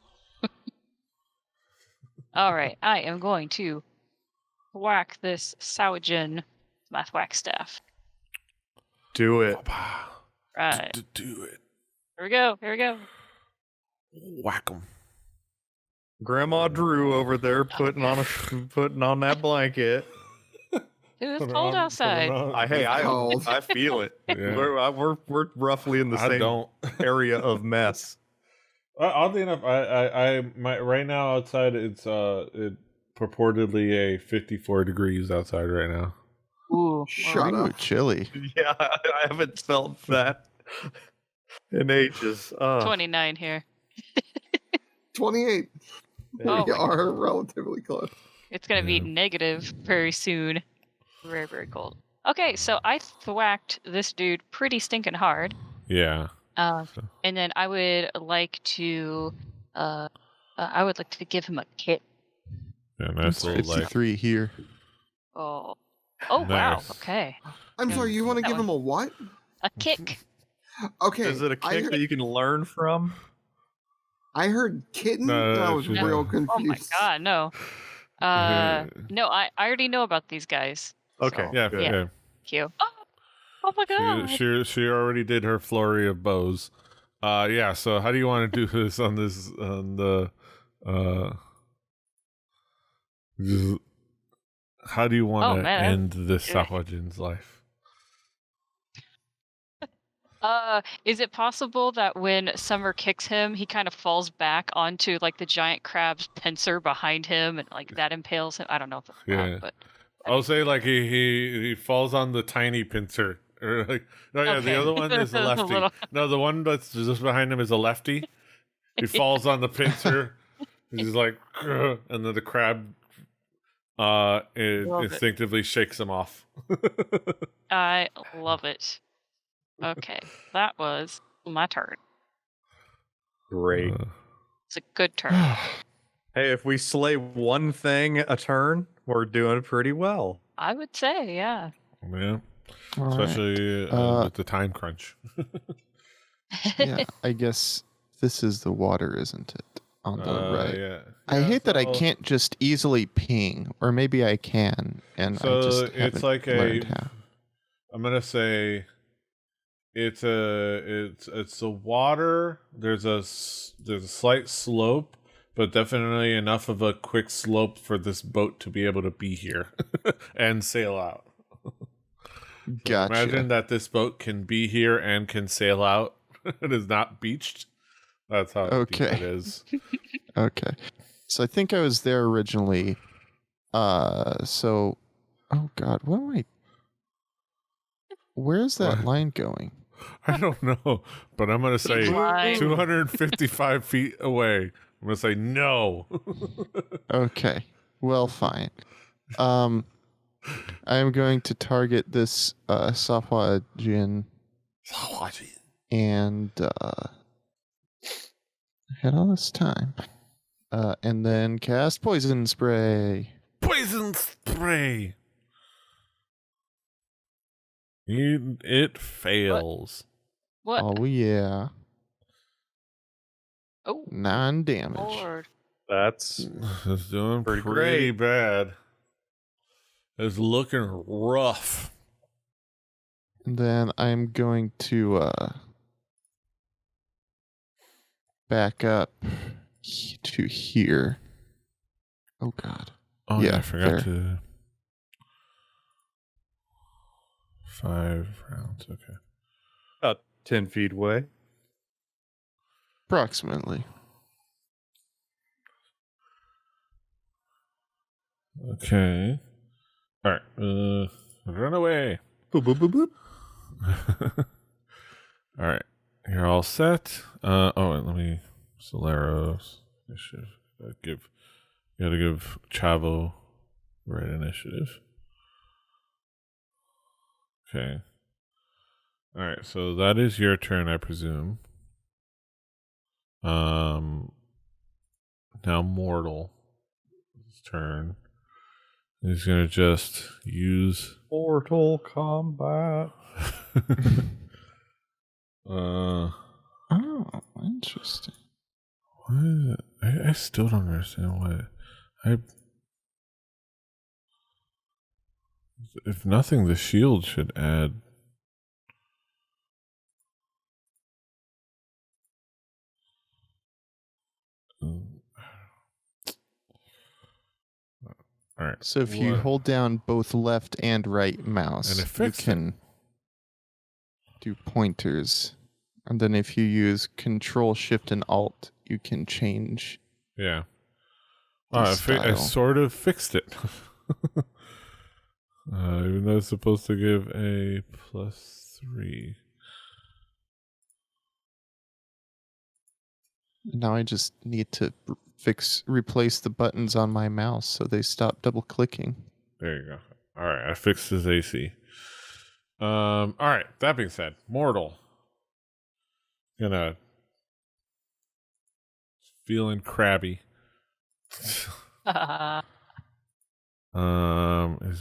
Speaker 2: Alright, I am going to whack this Sahuagin with my whack staff.
Speaker 3: Do it.
Speaker 2: Right.
Speaker 1: Do it.
Speaker 2: Here we go. Here we go.
Speaker 1: Whack 'em.
Speaker 3: Grandma Drew over there putting on that blanket.
Speaker 2: Dude, it's cold outside.
Speaker 3: I feel it.
Speaker 1: Yeah.
Speaker 3: We're roughly in the
Speaker 1: I
Speaker 3: same
Speaker 1: don't.
Speaker 3: area of mess.
Speaker 1: Oddly enough, right now outside it's it purportedly a 54 degrees outside right now.
Speaker 2: Ooh.
Speaker 5: Shut
Speaker 4: Ooh,
Speaker 5: up.
Speaker 4: chilly.
Speaker 3: Yeah, I haven't felt that in ages.
Speaker 2: 29 here.
Speaker 5: 28.
Speaker 2: Oh
Speaker 5: We
Speaker 2: my
Speaker 5: are relatively close.
Speaker 2: It's gonna be
Speaker 1: Yeah.
Speaker 2: negative very soon. Very, very cold. Okay, so I thwacked this dude pretty stinking hard.
Speaker 1: Yeah.
Speaker 2: And then I would like to give him a kick.
Speaker 1: Yeah, nice
Speaker 4: It's
Speaker 1: little like
Speaker 4: 53 here.
Speaker 2: Oh. Oh wow,
Speaker 1: Nice.
Speaker 2: okay.
Speaker 5: I'm sorry, you want to
Speaker 2: That
Speaker 5: give
Speaker 2: one.
Speaker 5: him a what?
Speaker 2: A kick.
Speaker 5: Okay.
Speaker 3: Is it a
Speaker 5: I
Speaker 3: kick
Speaker 5: heard,
Speaker 3: that you can learn from?
Speaker 5: I heard kitten
Speaker 1: No,
Speaker 5: and I was
Speaker 1: she's
Speaker 5: real
Speaker 1: not.
Speaker 5: confused.
Speaker 2: Oh my god, no. No, I already know about these guys.
Speaker 3: Okay.
Speaker 2: So,
Speaker 1: Yeah,
Speaker 3: good.
Speaker 1: yeah.
Speaker 2: thank you. Oh my god.
Speaker 1: She already did her flurry of bows. Yeah, so how do you want to do this on the just- how do you want to
Speaker 2: man.
Speaker 1: end this Sahuagin's life?
Speaker 2: Is it possible that when Summer kicks him, he kind of falls back onto like the giant crab's pincer behind him, and like that impales him? I don't know if it's
Speaker 1: Yeah.
Speaker 2: not, but
Speaker 1: I'll say like he falls on the tiny pincer. Or like no, yeah, the
Speaker 2: Okay.
Speaker 1: other one is a
Speaker 2: That's a
Speaker 1: lefty.
Speaker 2: little-
Speaker 1: No, the one that's just behind him is a lefty. He falls on the pincer. He's like, "Grr," and then the crab
Speaker 2: Love it.
Speaker 1: instinctively shakes him off.
Speaker 2: I love it. Okay, that was my turn.
Speaker 3: Great.
Speaker 2: It's a good turn.
Speaker 3: Hey, if we slay one thing a turn, we're doing pretty well.
Speaker 2: I would say, yeah.
Speaker 1: Yeah,
Speaker 4: All right.
Speaker 1: especially with the time crunch.
Speaker 4: Yeah, I guess this is the water, isn't it? On the right.
Speaker 1: Yeah.
Speaker 4: I hate that I
Speaker 1: so-
Speaker 4: can't just easily ping, or maybe I can, and I
Speaker 1: So
Speaker 4: just
Speaker 1: it's
Speaker 4: haven't
Speaker 1: like
Speaker 4: learned how.
Speaker 1: I'm gonna say it's the water. There's a slight slope, but definitely enough of a quick slope for this boat to be able to be here and sail out.
Speaker 4: Gotcha.
Speaker 1: Imagine that this boat can be here and can sail out. It is not beached. That's how deep
Speaker 4: Okay.
Speaker 1: it is.
Speaker 4: Okay. So I think I was there originally. So, oh God, what am I? Where's that
Speaker 1: What?
Speaker 4: line going?
Speaker 1: I don't know, but I'm gonna say
Speaker 2: Line.
Speaker 1: 255 feet away. I'm gonna say no.
Speaker 4: Okay. Well, fine. I am going to target this Sahuagin And had all this time. And then cast poison spray.
Speaker 1: Poison spray. It fails.
Speaker 2: What?
Speaker 4: Oh yeah.
Speaker 2: Oh,
Speaker 4: 9 damage.
Speaker 2: Lord.
Speaker 3: That's
Speaker 1: It's doing
Speaker 3: Pretty
Speaker 1: pretty
Speaker 3: great.
Speaker 1: bad. It's looking rough.
Speaker 4: And then I'm going to back up to here. Oh god.
Speaker 1: Oh
Speaker 4: Yeah,
Speaker 1: yeah, I forgot
Speaker 4: there.
Speaker 1: to. 5 rounds. Okay.
Speaker 3: about 10 feet away.
Speaker 4: Approximately.
Speaker 1: Okay. All right. Run away.
Speaker 3: Boop, boop, boop, boop.
Speaker 1: All right. You're all set. And let me Soleros initiative. Gotta give Chavo right initiative. Okay. All right. So that is your turn, I presume. Now Mortal's turn. He's gonna just use.
Speaker 3: Mortal Kombat.
Speaker 4: Oh, interesting.
Speaker 1: Why is it? I still don't understand why. If nothing, the shield should add. All right.
Speaker 4: So if you hold down both left and right mouse,
Speaker 1: And it
Speaker 4: you
Speaker 1: fixed it.
Speaker 4: can do pointers. And then if you use Control, Shift, and Alt, you can change.
Speaker 1: Yeah.
Speaker 4: the
Speaker 1: I
Speaker 4: style.
Speaker 1: sort of fixed it. Even though it's supposed to give a +3.
Speaker 4: Now I just need to replace the buttons on my mouse so they stop double clicking.
Speaker 1: There you go. All right, I fixed his AC. All right. That being said, Mortal feeling crabby. Is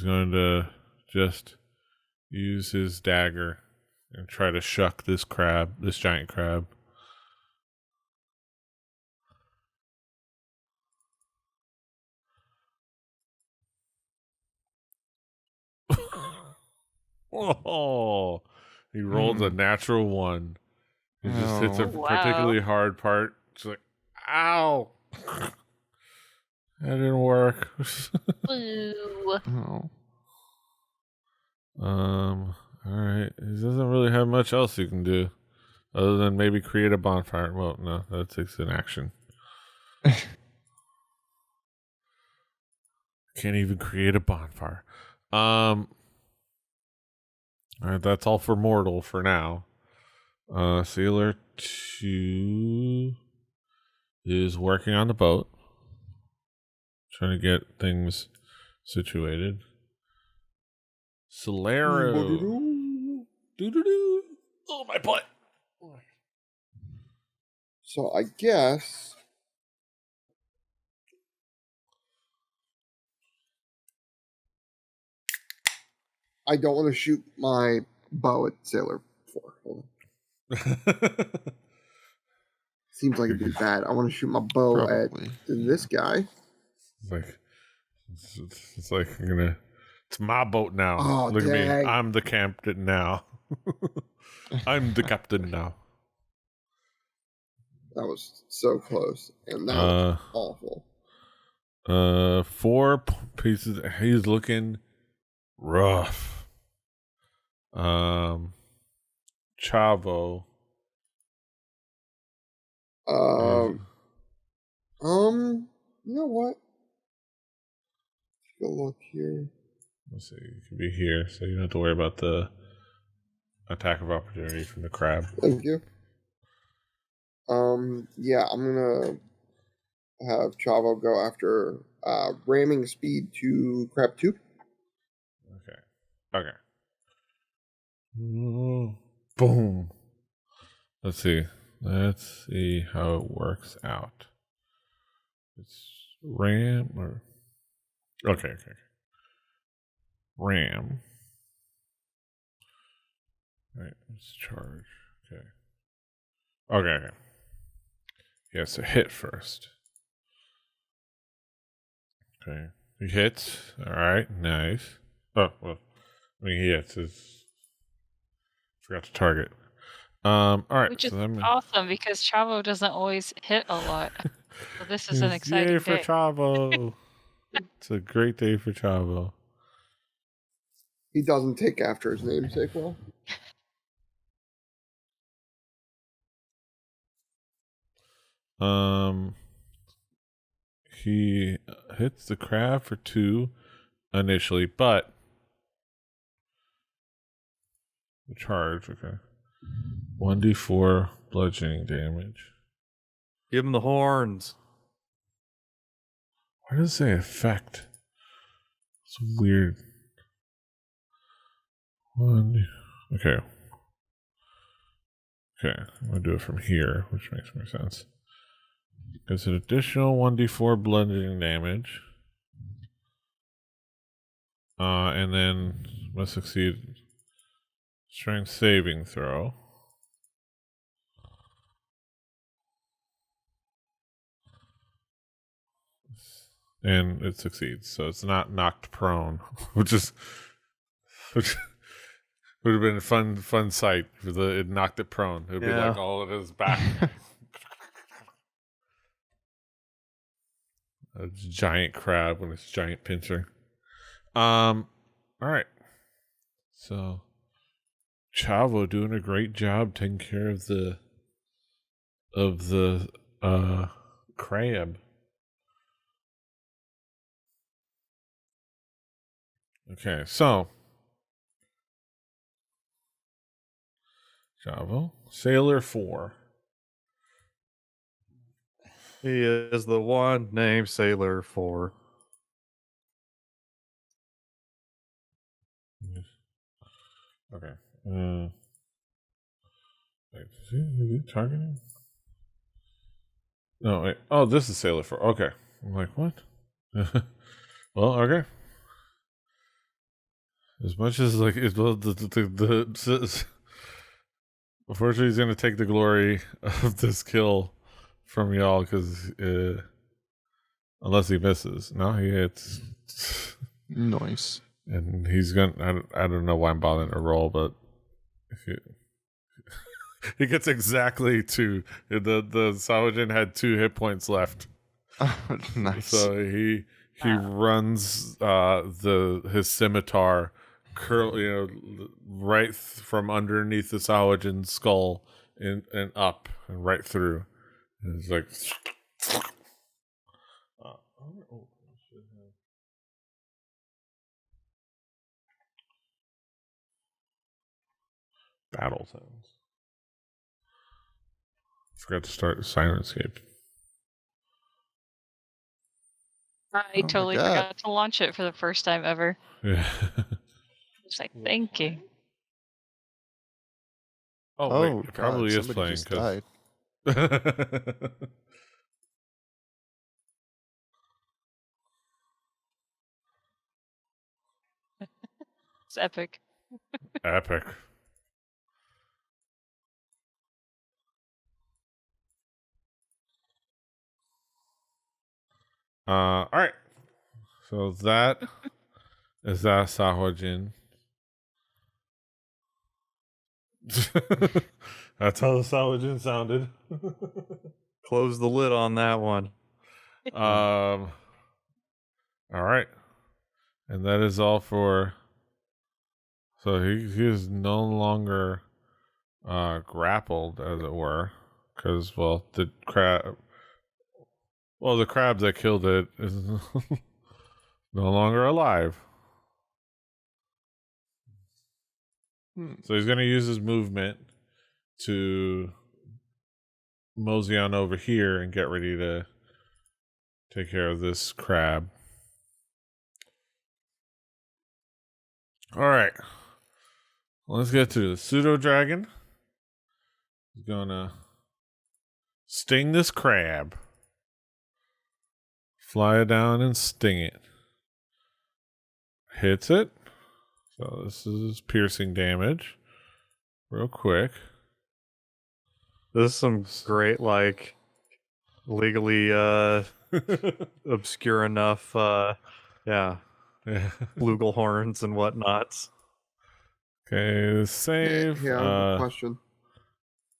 Speaker 1: going to just use his dagger and try to shuck this giant crab. Oh, he rolled a natural 1. He just hits a
Speaker 4: Oh.
Speaker 2: Wow.
Speaker 1: particularly hard part. It's like, ow! That didn't work.
Speaker 2: Boo.
Speaker 4: Oh.
Speaker 1: All right. He doesn't really have much else he can do, other than maybe create a bonfire. Well, no, that takes an action. Can't even create a bonfire. All right, that's all for Mortal for now. Sailor 2 is working on the boat, trying to get things situated. Solero. Doo-doo-doo. Oh, my butt.
Speaker 5: So I guess I don't want to shoot my bow at Sailor 4. Hold on. Seems like it'd be bad. I want to shoot my bow
Speaker 4: Probably.
Speaker 5: at this guy.
Speaker 1: It's like it's my boat now.
Speaker 5: Oh,
Speaker 1: Look at me.
Speaker 5: dang.
Speaker 1: I'm the captain now. I'm the captain now.
Speaker 5: That was so close, and that was awful.
Speaker 1: 4 pieces. He's looking rough. Chavo.
Speaker 5: You know what? Let's go look here.
Speaker 1: Let's see. You can be here, so you don't have to worry about the attack of opportunity from the crab.
Speaker 5: Thank you. Yeah, I'm gonna have Chavo go after ramming speed to crab 2.
Speaker 1: Okay. Boom. Let's see. Let's see how it works out. It's RAM or okay. RAM. Right, let's charge. Okay. He has to hit first. Okay. He hits. Alright, nice. Oh, well. I mean, he hits. Forgot to target. Alright.
Speaker 2: Which is
Speaker 1: So
Speaker 2: awesome because Chavo doesn't always hit a lot. So this is an
Speaker 1: Yay
Speaker 2: exciting
Speaker 1: for
Speaker 2: day.
Speaker 1: Chavo. It's a great day for Chavo.
Speaker 5: He doesn't take after his namesake well.
Speaker 1: He hits the crab for 2 initially, but the charge, okay. 1d4 bludgeoning damage.
Speaker 3: Give him the horns.
Speaker 1: Why does it say effect? It's weird. Okay. I'm gonna do it from here, which makes more sense. It's an additional 1d4 bludgeoning damage. And then must succeed strength saving throw. And it succeeds, so it's not knocked prone, which would have been a fun sight if it knocked it prone. It would be like all of his back. A giant crab with its giant pincer. All right. So Chavo doing a great job taking care of the crab. Okay, so Chavo, Sailor 4.
Speaker 3: He is the one named Sailor 4.
Speaker 1: Okay. Wait, is he targeting? No, wait. Oh, this is Sailor 4. Okay. I'm like, what? Well, okay. As much as like unfortunately, he's gonna take the glory of this kill from y'all because unless he misses, no, he hits.
Speaker 4: Nice.
Speaker 1: And he's gonna. I don't know why I'm bothering to roll, but if he gets exactly 2. The Sahuagin had 2 hit points left.
Speaker 4: Nice.
Speaker 1: So he runs his scimitar right from underneath the Sahuagin's skull and up and right through. And it's like battle sounds. Forgot to start Sirenscape.
Speaker 2: I totally
Speaker 4: God.
Speaker 2: forgot to launch it for the first time ever.
Speaker 1: Yeah.
Speaker 2: It's like, thank you.
Speaker 1: Oh, wait, it probably is
Speaker 4: somebody
Speaker 1: playing
Speaker 4: just
Speaker 1: because.
Speaker 4: died.
Speaker 2: It's epic.
Speaker 1: Epic. All right. So that is that Sahuagin. That's how the Sahuagin sounded.
Speaker 3: Close the lid on that one.
Speaker 1: All right. And that is all for. So he is no longer grappled, as it were, because the crab that killed it is no longer alive. So he's going to use his movement to mosey on over here and get ready to take care of this crab. All right. Let's get to the Pseudo Dragon. He's gonna sting this crab. Fly it down and sting it. Hits it. So this is piercing damage. Real quick.
Speaker 3: This is some great, like, legally obscure enough,
Speaker 1: Yeah.
Speaker 3: flugelhorns and whatnots.
Speaker 1: Okay, save.
Speaker 5: Yeah, question.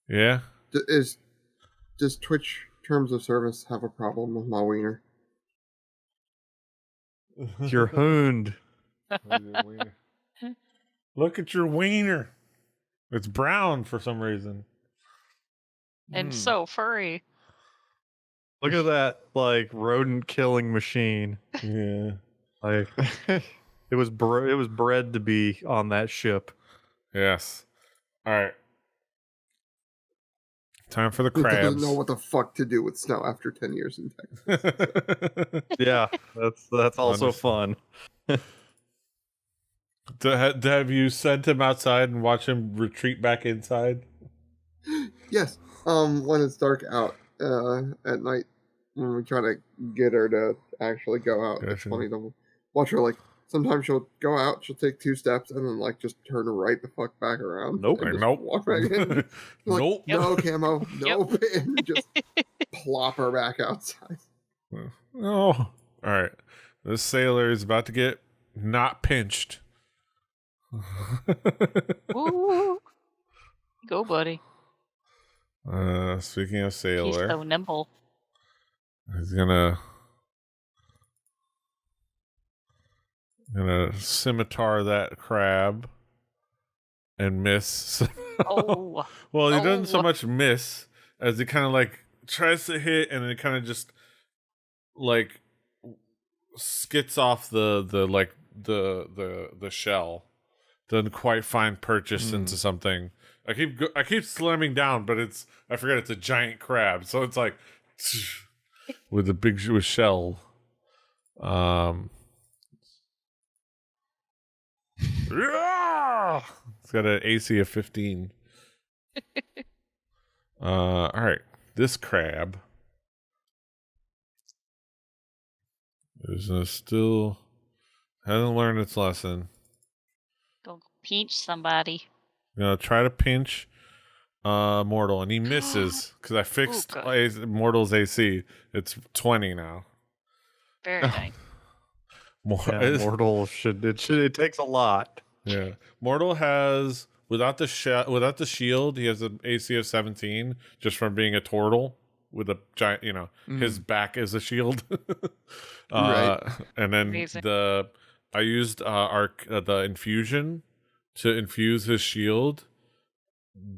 Speaker 1: Yeah.
Speaker 5: Does Twitch terms of service have a problem with my wiener?
Speaker 3: Your hound.
Speaker 1: Look at your wiener. It's brown for some reason.
Speaker 2: And so furry.
Speaker 3: Look at that, like, rodent killing machine.
Speaker 1: Yeah.
Speaker 3: Like, it was bred to be on that ship.
Speaker 1: Yes. All right. Time for the
Speaker 5: It doesn't
Speaker 1: crabs.
Speaker 5: know what the fuck to do with snow after 10 years in Texas.
Speaker 3: Yeah, that's also fun.
Speaker 1: Have you sent him outside and watch him retreat back inside?
Speaker 5: Yes. When it's dark out at night, when we try to get her to actually go out, it's
Speaker 1: Gotcha.
Speaker 5: funny to watch her. Like sometimes she'll go out, she'll take 2 steps, and then like just turn right the fuck back around.
Speaker 3: Nope.
Speaker 5: and just
Speaker 1: Nope.
Speaker 5: Walk back in. Like,
Speaker 1: Nope.
Speaker 5: No, Camo. Nope. And just plop her back outside.
Speaker 1: Oh. All right. This sailor is about to get not pinched.
Speaker 2: Ooh. Go, buddy.
Speaker 1: Speaking of
Speaker 2: He's
Speaker 1: sailor,
Speaker 2: so nimble.
Speaker 1: he's gonna scimitar that crab and miss.
Speaker 2: Oh.
Speaker 1: Well, he doesn't so
Speaker 2: Oh.
Speaker 1: much miss as he kind of like tries to hit and then kind of just like skits off the shell. Doesn't quite find purchase into something. I keep slamming down, but I forget it's a giant crab, so it's like with a big with shell. It's got an AC of 15. All right, this crab is still hasn't learned its lesson.
Speaker 2: Go pinch somebody.
Speaker 1: Gonna try to pinch Mortal, and he misses because I fixed Mortal's AC. It's 20 now.
Speaker 2: Very nice.
Speaker 3: Mortal it takes a lot.
Speaker 1: Yeah, Mortal has without the shield, he has an AC of 17 just from being a turtle with a giant. His back is a shield.
Speaker 4: Right.
Speaker 1: And then
Speaker 2: Amazing.
Speaker 1: I used the infusion to infuse his shield.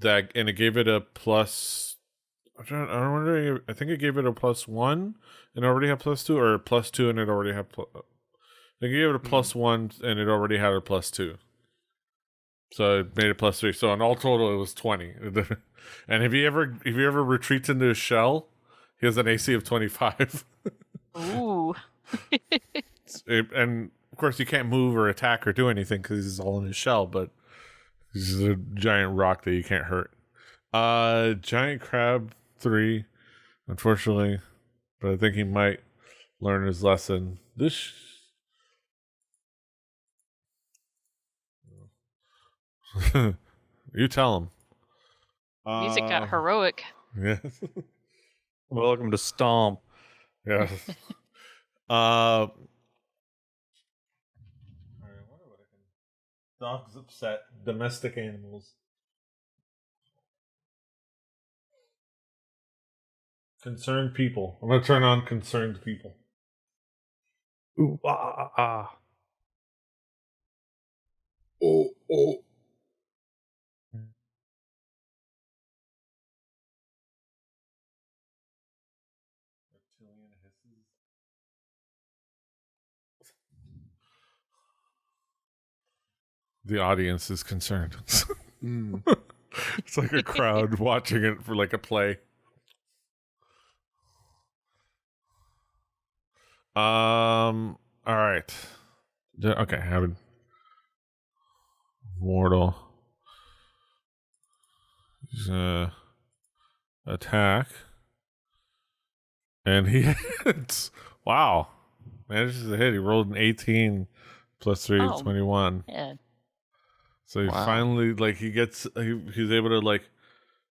Speaker 1: And it gave it a plus. I think it gave it a +1 and already had +2, or +2 and it already had. They gave it a +1 and it already had a +2. So it made it +3. So in all total, it was 20. And if he ever retreats into his shell, he has an AC of 25.
Speaker 2: Ooh.
Speaker 1: And of course, you can't move or attack or do anything because he's all in his shell. But he's a giant rock that you can't hurt. Giant crab 3, unfortunately, but I think he might learn his lesson. You tell him.
Speaker 2: Music got heroic.
Speaker 1: Yes.
Speaker 3: Welcome to Stomp.
Speaker 1: Yes. Dogs upset domestic animals. Concerned people. I'm gonna turn on concerned people.
Speaker 3: Ooh, ah, ah.
Speaker 5: Oh.
Speaker 1: The audience is concerned.
Speaker 4: Mm.
Speaker 1: It's like a crowd watching it for like a play. All right. Okay, having Mortal. He's attack. And he hits. Wow. Manages to hit. He rolled an 18 plus 3 is
Speaker 2: Oh.
Speaker 1: 21.
Speaker 2: Yeah.
Speaker 1: So he
Speaker 4: Wow.
Speaker 1: finally, like, he's able to, like,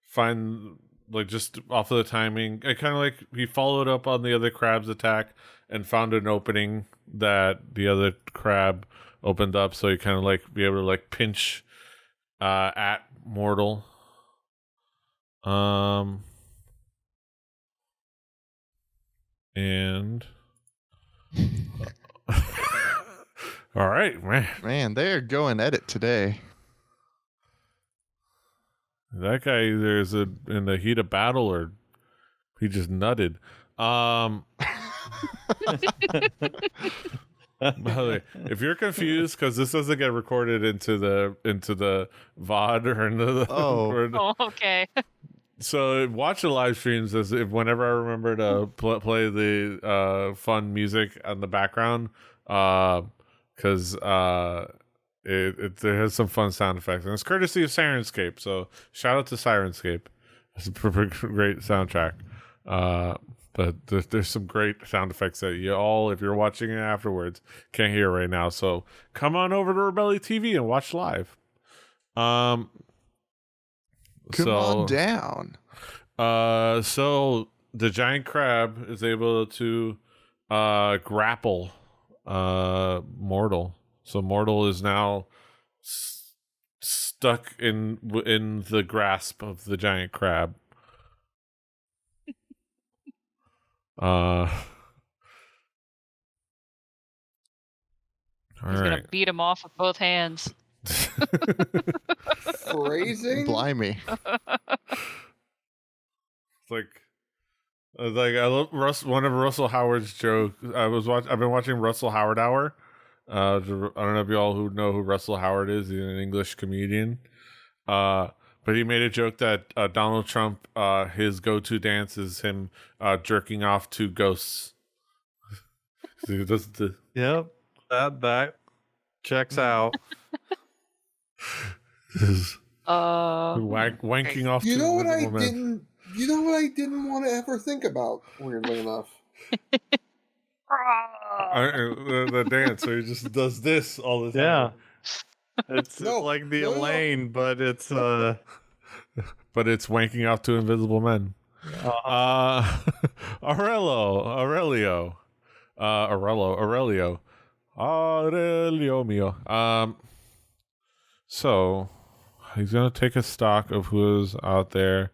Speaker 1: find, like, just off of the timing. It kind of like he followed up on the other crab's attack and found an opening that the other crab opened up. So he kind of, like, be able to, like, pinch at Mortal. And all right, man.
Speaker 4: Man, they're going at it today.
Speaker 1: That guy either is in the heat of battle or he just nutted. By the way, if you're confused because this doesn't get recorded into the VOD or into the
Speaker 2: Oh, okay.
Speaker 1: So watch the live streams as if whenever I remember to play the fun music on the background, because it has some fun sound effects and it's courtesy of Sirenscape. So shout out to Sirenscape, it's a great soundtrack. But there's some great sound effects that you all, if you're watching it afterwards, can't hear right now. So come on over to Rebelli TV and watch live.
Speaker 4: Come on down.
Speaker 1: So the giant crab is able to grapple Mortal. So Mortal is now stuck in the grasp of the giant crab. All
Speaker 2: He's gonna beat him off with both hands.
Speaker 5: Phrasing?
Speaker 4: Blimey.
Speaker 1: It's like I love one of Russell Howard's jokes. I've been watching Russell Howard Hour. I don't know if you all who know who Russell Howard is. He's an English comedian. But he made a joke that Donald Trump, his go-to dance is him jerking off to ghosts. So he does the
Speaker 3: Yep. That checks out.
Speaker 1: wanking off.
Speaker 5: You
Speaker 1: to
Speaker 5: know what I
Speaker 1: invisible men.
Speaker 5: didn't? You know what I didn't want to ever think about. Weirdly enough.
Speaker 1: The dance, so he just does this all the time.
Speaker 3: Yeah. It's
Speaker 5: No,
Speaker 3: like the
Speaker 5: no.
Speaker 3: Elaine, but it's
Speaker 1: But it's wanking off to invisible men. Aurelio mio. So he's gonna take a stock of who is out there,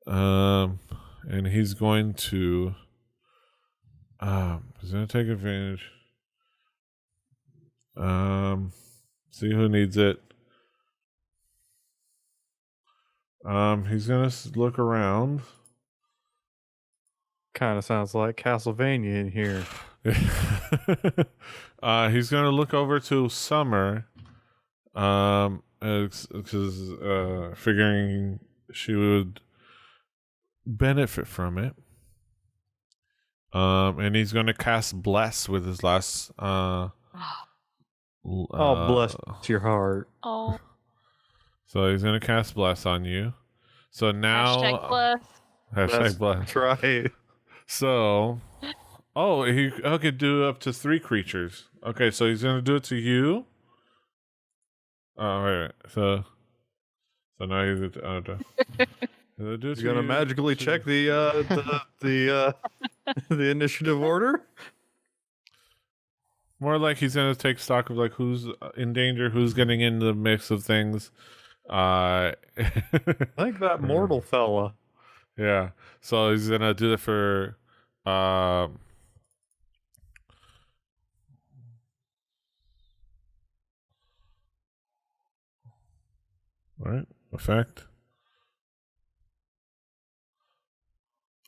Speaker 1: and he's going to take advantage. See who needs it. He's gonna look around.
Speaker 3: kind of sounds like Castlevania in here.
Speaker 1: He's gonna look over to Summer, because figuring she would benefit from it. And he's gonna cast Bless with his last.
Speaker 3: Oh, bless your heart.
Speaker 2: Oh,
Speaker 1: So he's gonna cast Bless on you. So now
Speaker 2: hashtag bless.
Speaker 1: hashtag Bless.
Speaker 3: That's right.
Speaker 1: So, he could do up to 3 creatures. Okay, so he's gonna do it to you. Oh, wait. So now he's
Speaker 3: He's gonna magically check the the initiative order.
Speaker 1: More like he's gonna take stock of like who's in danger, who's getting into the mix of things.
Speaker 3: I think that mortal fella.
Speaker 1: Yeah. So he's gonna do that for right, effect.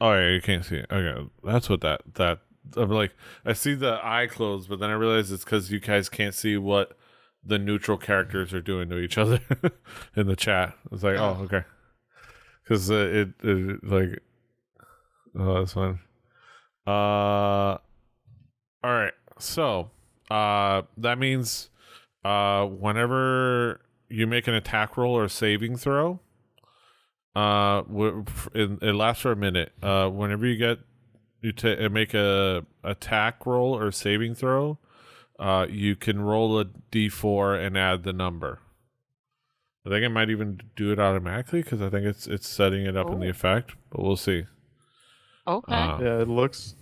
Speaker 1: Oh yeah, you can't see it. Okay, that's what that I'm like. I see the eye closed, but then I realize it's because you guys can't see what the neutral characters are doing to each other in the chat. It's like, oh, okay, because it like, oh, that's fun. All right. So, that means, whenever you make an attack roll or saving throw, it lasts for a minute. Whenever you make a attack roll or saving throw, you can roll a d4 and add the number. I think it might even do it automatically because I think it's setting it up in the effect, but we'll see.
Speaker 2: Okay.
Speaker 3: Yeah, it looks.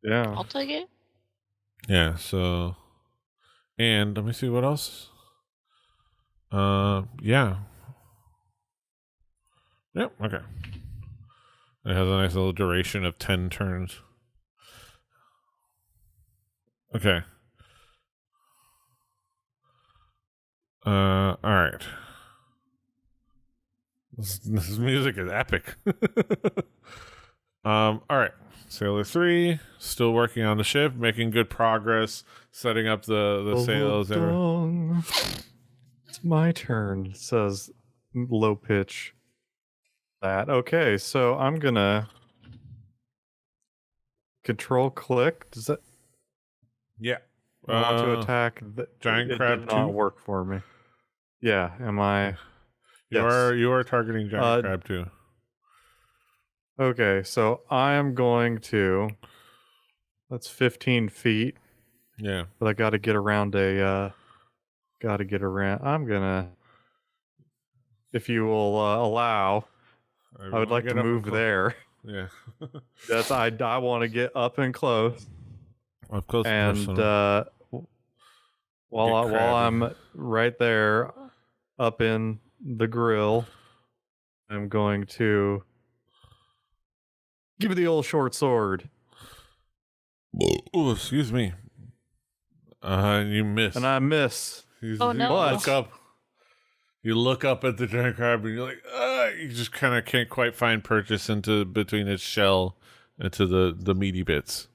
Speaker 3: Yeah.
Speaker 2: I'll take it.
Speaker 1: Yeah. So, and let me see what else. Yeah. Yep. Okay. It has a nice little duration of 10 turns. Okay. All right. This music is epic. All right. Sailor 3, still working on the ship, making good progress, setting up the sails.
Speaker 3: It's my turn, says low pitch. That. Okay, so I'm gonna control click. Does that
Speaker 1: Yeah.
Speaker 3: I want to attack the
Speaker 1: Giant
Speaker 3: it
Speaker 1: crab
Speaker 3: did not
Speaker 1: 2?
Speaker 3: work for me. Yeah, am I?
Speaker 1: You are targeting giant crab 2.
Speaker 3: Okay, so I am going to. That's 15 feet,
Speaker 1: Yeah.
Speaker 3: but I got to get around a. I'm gonna. If you will allow, I would like to move there.
Speaker 1: Yeah.
Speaker 3: That's I want to get up and close.
Speaker 1: Up close
Speaker 3: And
Speaker 1: personal.
Speaker 3: while I'm right there, up in the grill, I'm going to give it the old short sword.
Speaker 1: Oh, excuse me. You miss.
Speaker 3: And I miss.
Speaker 2: Oh, no.
Speaker 1: You look up at the giant crab and you're like, you just kind of can't quite find purchase into between its shell into the meaty bits.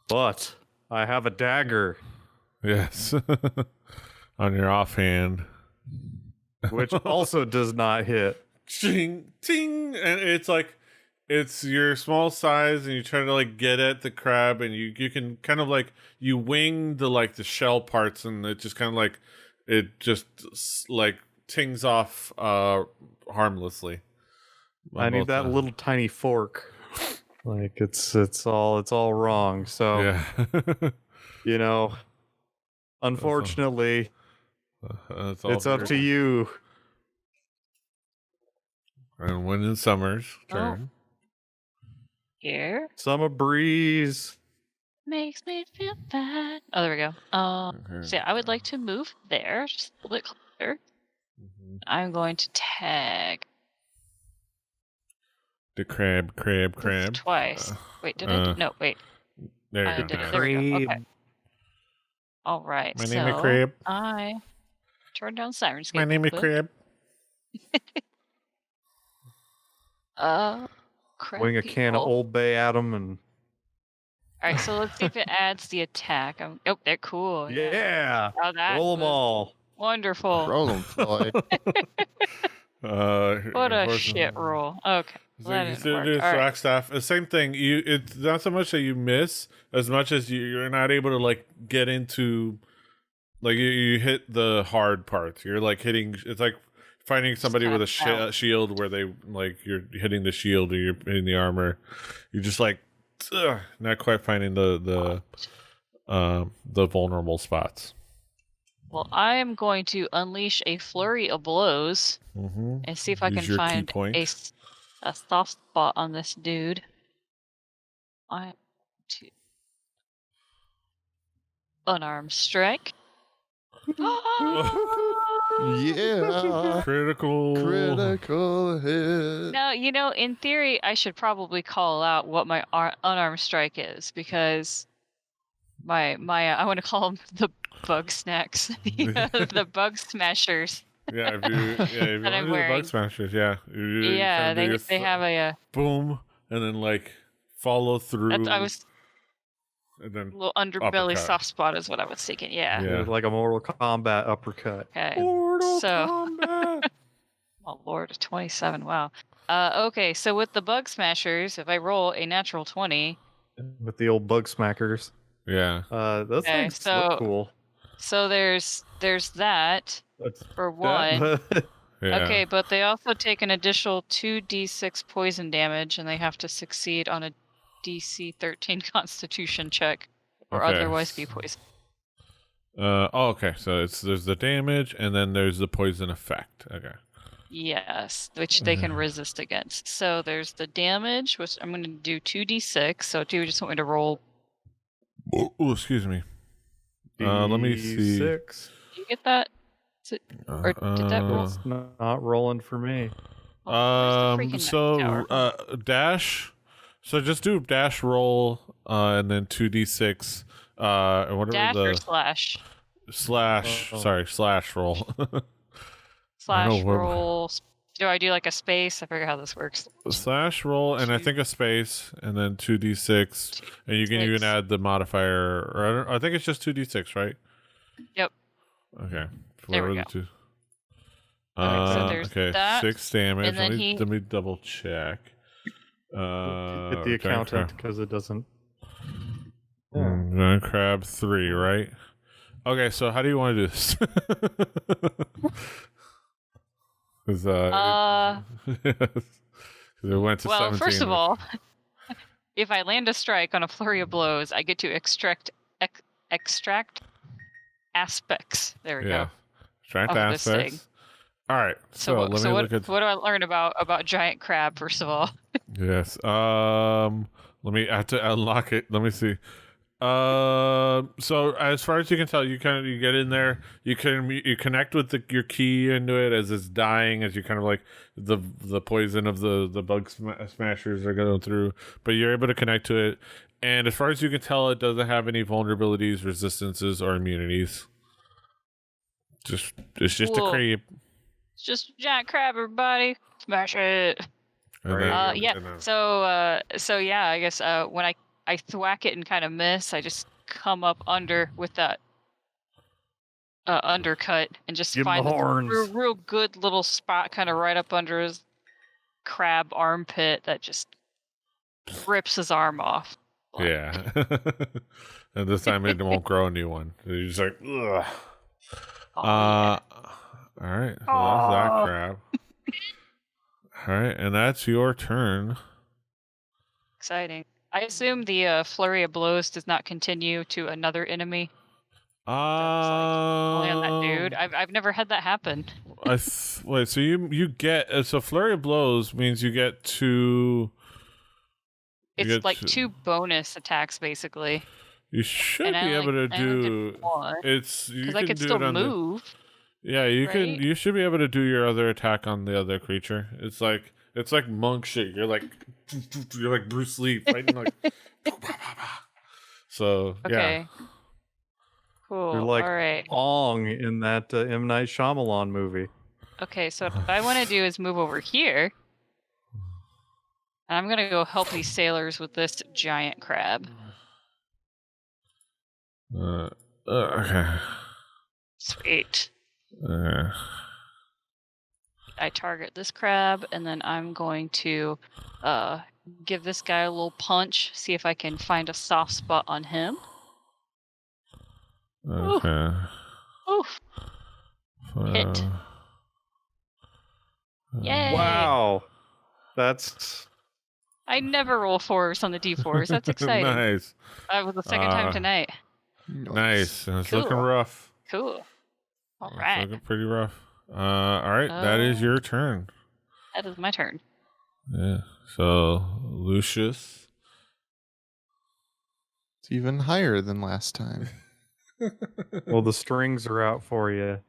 Speaker 3: But I have a dagger,
Speaker 1: Yes. On your offhand.
Speaker 3: which also does not hit.
Speaker 1: Ching, ting, and it's like it's your small size, and you try to like get at the crab, and you can kind of like you wing the shell parts, and it just kind of like it just like tings off harmlessly.
Speaker 3: I need that little tiny fork. Like it's all wrong. So
Speaker 1: yeah.
Speaker 3: Unfortunately, it's up to you.
Speaker 1: And when in Summer's turn.
Speaker 2: Here.
Speaker 3: Summer breeze.
Speaker 2: Makes me feel bad. Oh, there we go. So yeah, I would like to move there, just a little bit closer.
Speaker 1: Mm-hmm.
Speaker 2: I'm going to tag
Speaker 1: the crab.
Speaker 2: twice. Wait, did I? No, wait.
Speaker 1: There you
Speaker 2: I
Speaker 1: go.
Speaker 2: did it. There we go. Okay. All right.
Speaker 1: My name is Crab.
Speaker 2: I turn down Sirenscape.
Speaker 1: My name is Crab.
Speaker 2: Crab
Speaker 3: Wing a can of
Speaker 2: people.
Speaker 3: Old Bay at them and.
Speaker 2: All right, so let's see if it adds the attack. Oh, they're cool.
Speaker 3: Yeah.
Speaker 2: Oh, that
Speaker 3: Roll them
Speaker 2: was
Speaker 3: all.
Speaker 2: wonderful.
Speaker 4: Roll them, Floyd.
Speaker 2: What a shit roll. Okay.
Speaker 1: So you still do rock staff. The same thing. It's not so much that you miss as much as you're not able to like get into like you hit the hard parts. You're like hitting. It's like finding somebody with a shield where they like you're hitting the shield or you're hitting the armor. You're just like not quite finding the vulnerable spots.
Speaker 2: Well, I am going to unleash a flurry of blows and see if I can find a soft spot on this dude. 1, 2. Unarmed strike.
Speaker 4: Yeah.
Speaker 1: Critical
Speaker 4: hit.
Speaker 2: Now, in theory, I should probably call out what my unarmed strike is because my I want to call them the bug snacks, the bug smashers.
Speaker 1: Yeah, if you want to do the bug smashers,
Speaker 2: they have a
Speaker 1: boom, and then like follow through.
Speaker 2: I was
Speaker 1: and then
Speaker 2: a little underbelly soft spot is what I was thinking. Yeah.
Speaker 3: Like a Mortal Kombat uppercut.
Speaker 2: Okay.
Speaker 1: Mortal Kombat.
Speaker 2: Oh Lord, 27. Wow. Okay, so with the bug smashers, if I roll a natural 20,
Speaker 3: with the old bug smackers.
Speaker 1: Yeah.
Speaker 3: Those things look cool.
Speaker 2: So there's that for one.
Speaker 1: Yeah.
Speaker 2: Okay, but they also take an additional 2d6 poison damage, and they have to succeed on a DC 13 Constitution check, or
Speaker 1: Okay.
Speaker 2: otherwise be poisoned.
Speaker 1: Okay. So there's the damage, and then there's the poison effect. Okay.
Speaker 2: Yes, which they can resist against. So there's the damage, which I'm going to do 2d6. So do you just want me to roll?
Speaker 1: Oh, excuse me. Let me see.
Speaker 3: D6.
Speaker 2: Do you get that? Or did that roll?
Speaker 3: It's not rolling for me.
Speaker 2: Oh, where's the freaking
Speaker 1: So
Speaker 2: tower?
Speaker 1: dash. So just do dash roll, and then 2d6. Whatever
Speaker 2: Dash
Speaker 1: the
Speaker 2: or slash?
Speaker 1: slash.
Speaker 3: Oh.
Speaker 1: Sorry, slash roll.
Speaker 2: Slash
Speaker 1: where-
Speaker 2: roll. Do I do like a space? I forget how this works.
Speaker 1: Slash roll, and I think a space, and then 2d6, and you can even
Speaker 2: 2d6.
Speaker 1: add the modifier. Or I think it's just 2d6, right?
Speaker 2: Yep.
Speaker 1: Okay.
Speaker 2: There we
Speaker 1: Whatever
Speaker 2: go.
Speaker 1: the two.
Speaker 2: Okay, so there's
Speaker 1: okay,
Speaker 2: that,
Speaker 1: 6 damage.
Speaker 2: and then
Speaker 1: Let me double check.
Speaker 3: Hit the
Speaker 1: giant
Speaker 3: accountant
Speaker 1: crab.
Speaker 3: because it doesn't.
Speaker 1: Giant crab 3, right? Okay, so how do you want to do this? 'Cause, it went to
Speaker 2: well,
Speaker 1: 17.
Speaker 2: first of all, if I land a strike on a flurry of blows, I get to extract aspects. There we
Speaker 1: yeah.
Speaker 2: go.
Speaker 1: Extract
Speaker 2: of this thing.
Speaker 1: aspects. All right. So,
Speaker 2: what,
Speaker 1: let
Speaker 2: so
Speaker 1: me
Speaker 2: what,
Speaker 1: look at.
Speaker 2: what do I learn about giant crab? First of all,
Speaker 1: Yes. Let me. I have to unlock it. Let me see. So as far as you can tell, you get in there. You connect with your key into it as it's dying, as you kind of like the poison of the bug smashers are going through. But you're able to connect to it, and as far as you can tell, it doesn't have any vulnerabilities, resistances, or immunities. It's just
Speaker 2: Cool.
Speaker 1: a creep.
Speaker 2: it's just a giant crab. Everybody, smash it.
Speaker 1: And then-
Speaker 2: Yeah.
Speaker 1: and then-
Speaker 2: So yeah, I guess when I thwack it and kind of miss, I just come up under with that undercut and just
Speaker 3: Give him
Speaker 2: find
Speaker 3: the
Speaker 2: this
Speaker 3: horns.
Speaker 2: real good little spot kind of right up under his crab armpit that just rips his arm off.
Speaker 1: Yeah. And this time it won't grow a new one. So you're just like, ugh.
Speaker 2: Oh, yeah.
Speaker 1: All right. So that's that crap. All right, and that's your turn.
Speaker 2: Exciting. I assume the flurry of blows does not continue to another enemy. Only on that dude. I've never had that happen.
Speaker 1: Wait. So you get so flurry of blows means you get two.
Speaker 2: It's like 2 bonus attacks basically.
Speaker 1: You should
Speaker 2: And I
Speaker 1: be
Speaker 2: only-
Speaker 1: able to
Speaker 2: I only
Speaker 1: do.
Speaker 2: did 1.
Speaker 1: It's you
Speaker 2: Because
Speaker 1: can
Speaker 2: I could
Speaker 1: do
Speaker 2: still
Speaker 1: it on
Speaker 2: move.
Speaker 1: Yeah, you can.
Speaker 2: right?
Speaker 1: You should be able to do your other attack on the other creature. It's like monk shit. You're like Bruce Lee fighting like. So
Speaker 2: Okay. Cool.
Speaker 3: You're like
Speaker 2: All right.
Speaker 3: Ong in that M. Night Shyamalan movie.
Speaker 2: Okay, so what I want to do is move over here. And I'm going to go help these sailors with this giant crab.
Speaker 1: Okay.
Speaker 2: Sweet. I target this crab, and then I'm going to give this guy a little punch, see if I can find a soft spot on him.
Speaker 1: Okay.
Speaker 2: Oof. Hit. Yay!
Speaker 3: Wow. That's
Speaker 2: I never roll 4s on the d4s. That's exciting.
Speaker 1: Nice.
Speaker 2: That was the second time tonight.
Speaker 1: Nice. And it's
Speaker 2: Cool.
Speaker 1: looking rough.
Speaker 2: Cool. All
Speaker 1: It's
Speaker 2: right.
Speaker 1: looking pretty rough. All right. That is your turn.
Speaker 2: That is my turn.
Speaker 1: Yeah. So, Lucius.
Speaker 4: It's even higher than last time.
Speaker 3: well, the strings are out for you.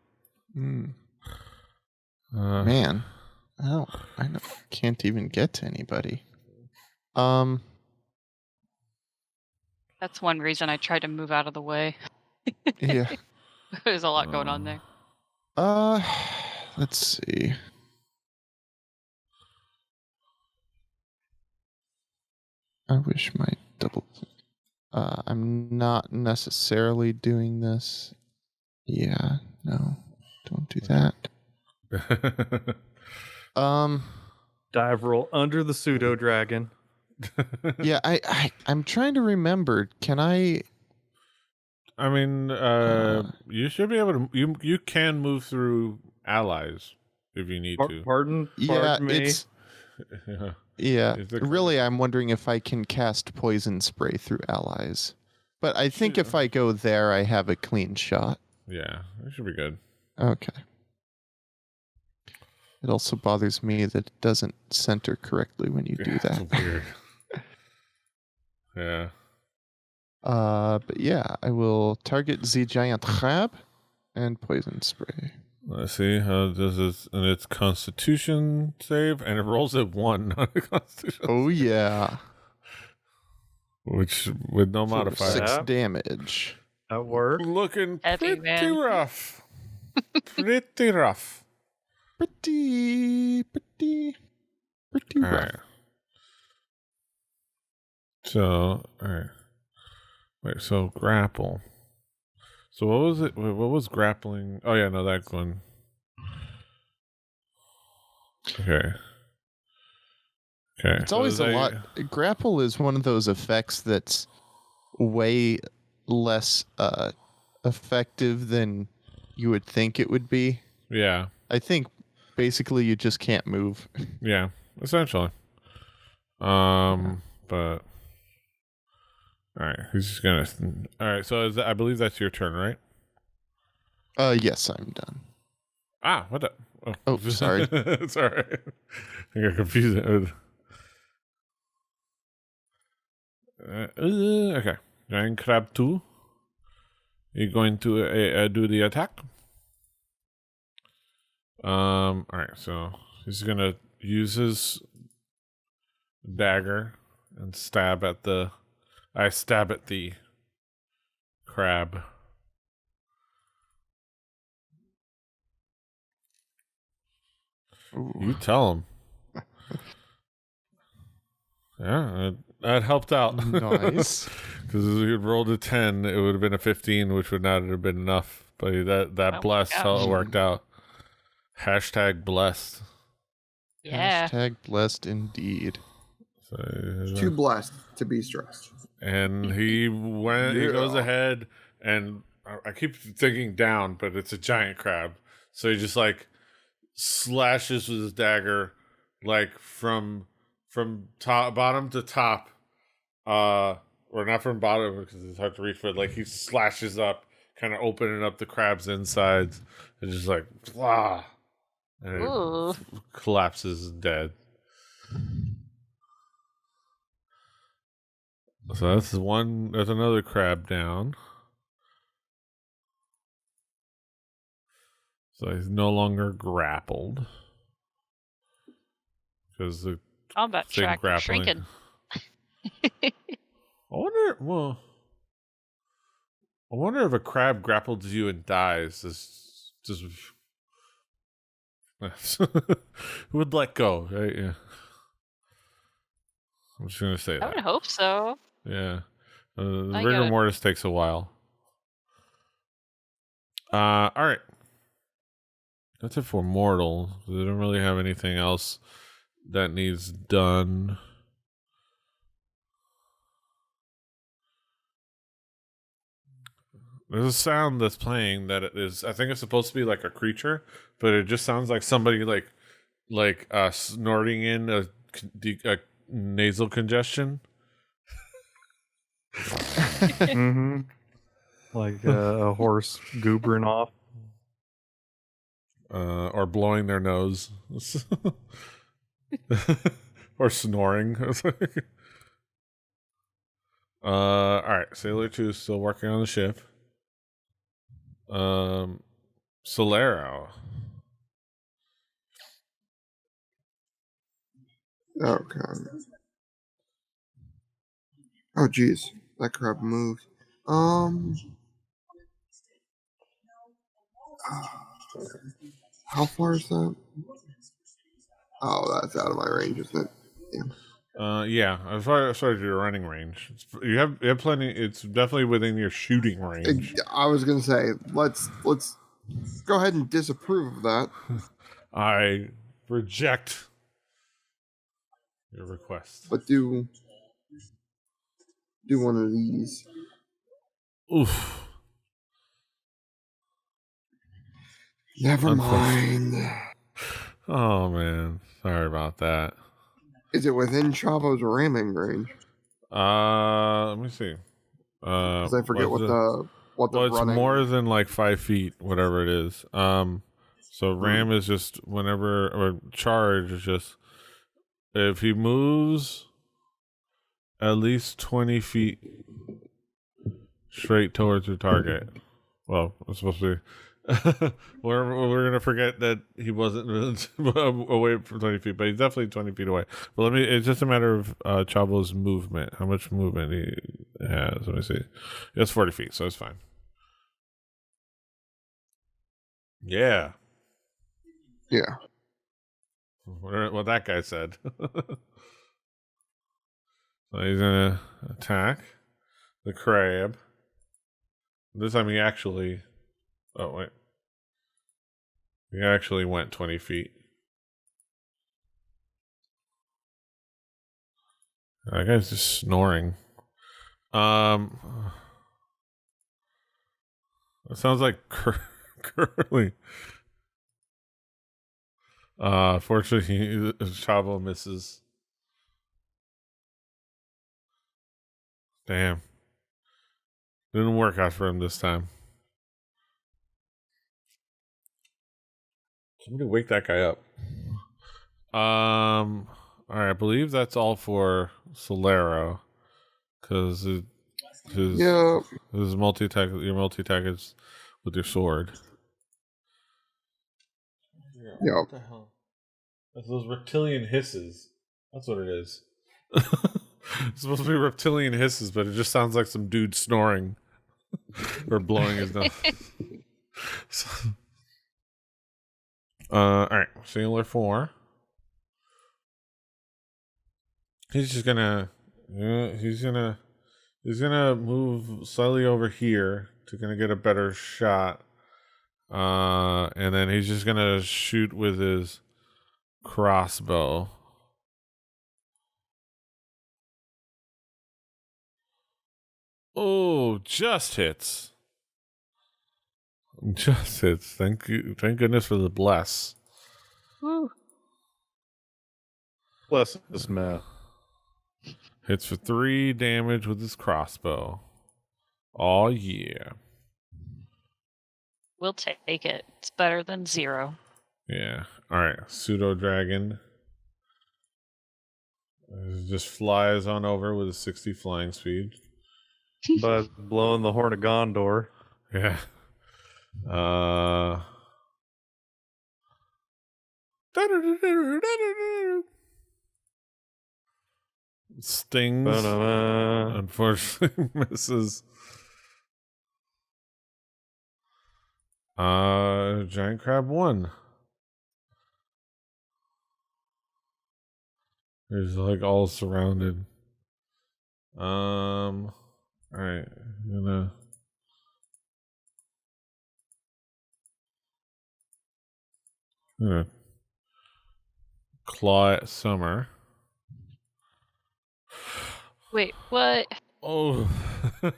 Speaker 4: Man, I can't even get to anybody.
Speaker 2: That's one reason I tried to move out of the way.
Speaker 4: Yeah.
Speaker 2: There's a lot going on there.
Speaker 4: Let's see. I wish my double. I'm not necessarily doing this. Yeah, no, don't do that.
Speaker 3: Dive roll under the Pseudo Dragon.
Speaker 4: Yeah, I'm trying to remember. Can I?
Speaker 1: I mean, you should be able to. You can move through allies. if you need to.
Speaker 3: Pardon
Speaker 4: Yeah,
Speaker 3: me.
Speaker 4: it's
Speaker 1: Yeah.
Speaker 4: Really, I'm wondering if I can cast poison spray through allies. But I think if I go there, I have a clean shot.
Speaker 1: Yeah, that should be good.
Speaker 4: Okay. It also bothers me that it doesn't center correctly when you do that.
Speaker 1: It's weird. Yeah.
Speaker 4: But yeah, I will target the giant crab and poison spray.
Speaker 1: Let's see how does this, and it's Constitution save, and it rolls at 1 on a Constitution.
Speaker 4: Oh yeah,
Speaker 1: Which with no
Speaker 4: for
Speaker 1: modifier.
Speaker 4: 6
Speaker 3: Yeah.
Speaker 4: damage.
Speaker 3: That works.
Speaker 1: Looking
Speaker 2: Heavy,
Speaker 1: pretty
Speaker 2: man.
Speaker 1: rough. Pretty rough.
Speaker 4: Pretty
Speaker 1: All
Speaker 4: rough.
Speaker 1: right. So, all right. Wait, so grapple. So what was it? What was grappling? Oh yeah, no, that one. Okay.
Speaker 4: It's always
Speaker 1: So
Speaker 4: a
Speaker 1: is
Speaker 4: lot.
Speaker 1: that-
Speaker 4: Grapple is one of those effects that's way less effective than you would think it would be.
Speaker 1: Yeah,
Speaker 4: I think basically you just can't move.
Speaker 1: yeah, essentially. But all right, who's just gonna? All right, so I believe that's your turn, right?
Speaker 4: Yes, I'm done.
Speaker 1: Ah, what the?
Speaker 4: Oh, sorry.
Speaker 1: Sorry, I got confused. Okay, giant crab 2. You're going to do the attack. All right, so he's gonna use his dagger and stab at the. I stab at the crab. You tell him. Yeah, that helped out.
Speaker 4: Nice.
Speaker 1: Because if you rolled a 10, it would have been a 15, which would not have been enough. But that
Speaker 2: Oh
Speaker 1: blessed
Speaker 2: my
Speaker 1: how it
Speaker 2: gosh.
Speaker 1: worked out. Hashtag blessed.
Speaker 2: Yeah.
Speaker 4: Hashtag blessed indeed.
Speaker 1: So,
Speaker 5: Too blessed to be stressed.
Speaker 1: and he went. He goes ahead, and I keep thinking down, but it's a giant crab. So he just like slashes with his dagger, like from bottom to top, or not from bottom because it's hard to reach, but like he slashes up, kind of opening up the crab's insides, and just like blah, and
Speaker 2: Ooh.
Speaker 1: it collapses dead. So that's one. There's another crab down. So he's no longer grappled because the
Speaker 2: Combat
Speaker 1: thing
Speaker 2: track
Speaker 1: grappling.
Speaker 2: shrinking.
Speaker 1: I wonder. I wonder if a crab grapples you and dies. Just would let go, right? Yeah. I'm just gonna say
Speaker 2: I
Speaker 1: that.
Speaker 2: would hope so.
Speaker 1: Yeah. The
Speaker 2: I
Speaker 1: rigor
Speaker 2: get it.
Speaker 1: mortis takes a while. All right. That's it for mortal. They don't really have anything else that needs done. There's a sound that's playing that it is. I think it's supposed to be like a creature, but it just sounds like somebody like snorting in a nasal congestion.
Speaker 3: Mm-hmm. Like a horse goobering off.
Speaker 1: Or blowing their nose. Or snoring. All right. Sailor 2 is still working on the ship. Solero.
Speaker 5: Okay. Oh, jeez. That crab moved. How far is that? Oh, that's out of my range, isn't it? Yeah.
Speaker 1: Yeah. As far as your running range, you have plenty. It's definitely within your shooting range.
Speaker 5: I was gonna say let's go ahead and disapprove of that.
Speaker 1: I reject your request.
Speaker 5: But do one of these.
Speaker 1: Oof.
Speaker 5: Never mind.
Speaker 1: Oh man, sorry about that.
Speaker 5: Is it within Chavo's ramming range?
Speaker 1: Let me see.
Speaker 5: Because I forget what
Speaker 1: what's
Speaker 5: the
Speaker 1: well, it's
Speaker 5: running.
Speaker 1: more than like 5 feet, whatever it is. So ram is just whenever, or charge is just if he moves at least 20 feet straight towards your target. Well, it's supposed to be. we're gonna forget that he wasn't away from 20 feet, but he's definitely 20 feet away. But it's just a matter of Chavo's movement, how much movement he has. Let me see. It's 40 feet, so it's fine. Yeah.
Speaker 5: Yeah.
Speaker 1: What that guy said. So he's gonna attack the crab. This time he actually. Oh wait. He actually went 20 feet. That guy's just snoring. It sounds like Curly. Fortunately, Chavo misses. Damn. Didn't work out for him this time. Somebody wake that guy up. All right, I believe that's all for Solero. Because his multi-attack, your multi-attack is with your sword.
Speaker 5: Yeah.
Speaker 1: What the hell? That's those reptilian hisses. That's what it is. It's supposed to be reptilian hisses, but it just sounds like some dude snoring or blowing his nose. All right, Sailor 4. He's gonna move slightly over here to gonna get a better shot. And then he's just gonna shoot with his crossbow. Oh, just hits. Just hits. Thank you. Thank goodness for the bless.
Speaker 2: Woo.
Speaker 3: Bless this man.
Speaker 1: Hits for 3 damage with his crossbow. Oh yeah.
Speaker 2: We'll take it. It's better than 0.
Speaker 1: Yeah. All right. Pseudo Dragon just flies on over with a 60 flying speed.
Speaker 3: But blowing the horn of Gondor.
Speaker 1: Yeah. Stings. Unfortunately misses. Giant crab 1. He's like all surrounded. All right. I'm gonna claw at Summer.
Speaker 2: Wait, what?
Speaker 1: Oh. He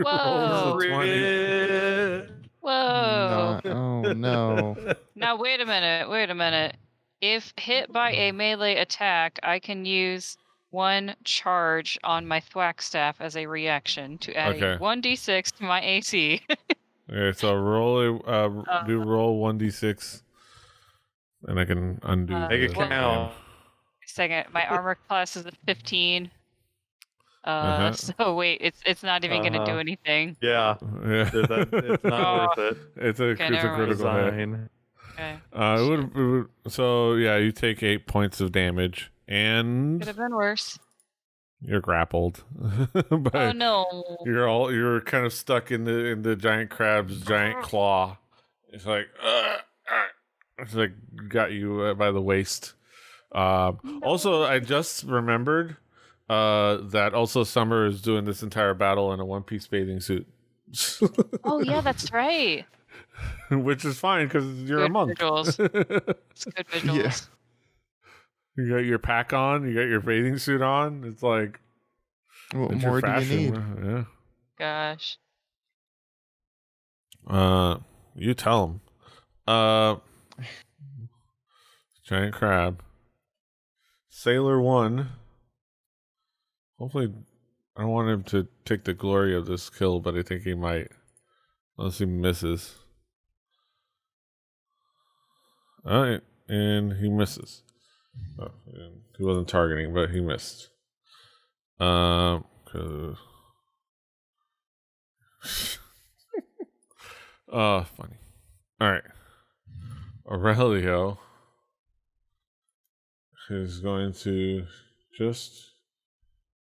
Speaker 2: Whoa.
Speaker 1: rolls a 20.
Speaker 2: Whoa.
Speaker 4: Oh no.
Speaker 2: Now, wait a minute. If hit by a melee attack, I can use 1 charge on my thwack staff as a reaction to add a 1d6 to my AC.
Speaker 1: Okay, so roll 1d6, and I can undo.
Speaker 3: Make it count.
Speaker 2: Second, my armor class is a 15. So wait, it's not even gonna do anything.
Speaker 3: Yeah.
Speaker 1: Yeah.
Speaker 3: It's not worth it.
Speaker 1: It's a critical hit.
Speaker 3: Design.
Speaker 2: Okay.
Speaker 1: So yeah, you take 8 points of damage, and
Speaker 2: Could have been worse.
Speaker 1: you're grappled. But
Speaker 2: Oh no.
Speaker 1: you're kind of stuck in the giant crab's giant claw. It's like it's like got you by the waist. Also, I just remembered that also Summer is doing this entire battle in a one-piece bathing suit.
Speaker 2: Oh yeah, that's right.
Speaker 1: Which is fine because you're
Speaker 2: Good
Speaker 1: a monk.
Speaker 2: visuals. It's good visuals.
Speaker 4: Yeah.
Speaker 1: You got your pack on, you got your bathing suit on. It's like,
Speaker 4: What
Speaker 1: it's
Speaker 4: more
Speaker 1: your
Speaker 4: do you
Speaker 1: fashion,
Speaker 4: need?
Speaker 1: bro.
Speaker 2: Gosh.
Speaker 1: Yeah. You tell him. Giant crab. Sailor 1. Hopefully, I don't want him to take the glory of this kill, but I think he might. Unless he misses. Alright, and he misses. Oh, he wasn't targeting, but he missed. 'Cause oh, funny. Alright. Aurelio is going to just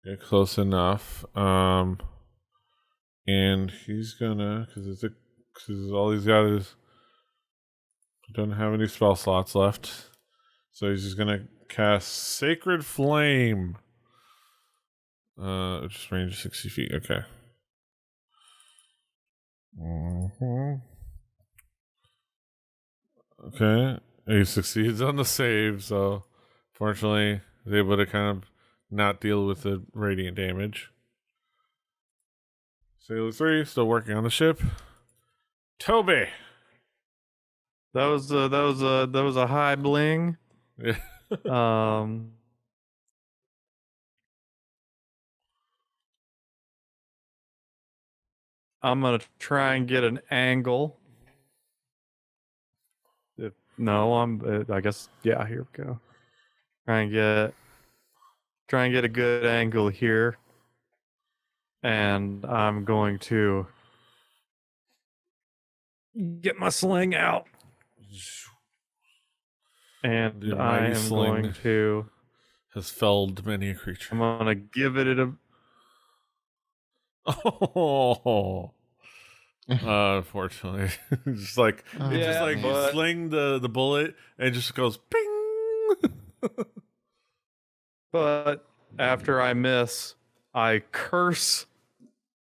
Speaker 1: get close enough. And he's gonna, because all he's got is, don't have any spell slots left. So he's just gonna cast Sacred Flame. Just range 60 feet. Okay. Okay. He succeeds on the save, so fortunately he's able to kind of not deal with the radiant damage. Sailor 3 still working on the ship. Toby.
Speaker 3: That was a high bling.
Speaker 1: Yeah.
Speaker 3: I'm gonna try and get an angle. I guess yeah. Here we go. Try and get a good angle here, and I'm going to get my sling out, and
Speaker 1: The
Speaker 3: I
Speaker 1: mighty
Speaker 3: am
Speaker 1: sling
Speaker 3: going to.
Speaker 1: has felled many a creature.
Speaker 3: I'm gonna give it a.
Speaker 1: Oh, unfortunately, just like it
Speaker 3: Yeah,
Speaker 1: just like
Speaker 3: but-
Speaker 1: sling the bullet and it just goes ping.
Speaker 3: But after I miss, I curse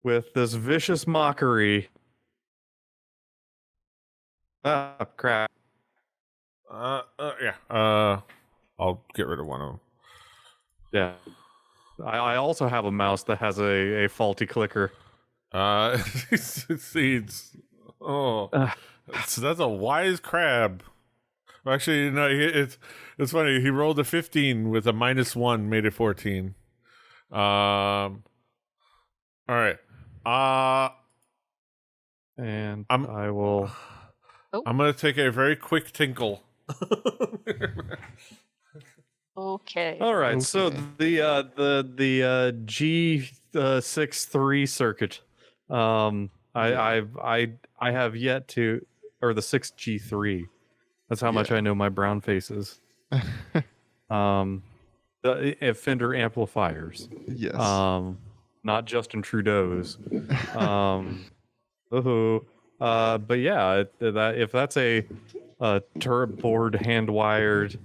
Speaker 3: with this vicious mockery. Ah, crap.
Speaker 1: Yeah. I'll get rid of one of them.
Speaker 3: Yeah. I also have a mouse that has a faulty clicker.
Speaker 1: He succeeds. Oh, so that's a wise crab. Well, actually, no. It's funny. He rolled a 15 with a -1, made it 14. All right.
Speaker 3: And
Speaker 1: I'm-
Speaker 3: I will.
Speaker 1: I'm gonna take a very quick tinkle.
Speaker 2: Okay.
Speaker 3: All right. So
Speaker 4: Okay.
Speaker 3: the G63 circuit. I have yet to, or the 6G3. That's how much I know my brown faces. The Fender amplifiers.
Speaker 4: Yes.
Speaker 3: Not Justin Trudeau's. But yeah, if that's a turret board hand wired,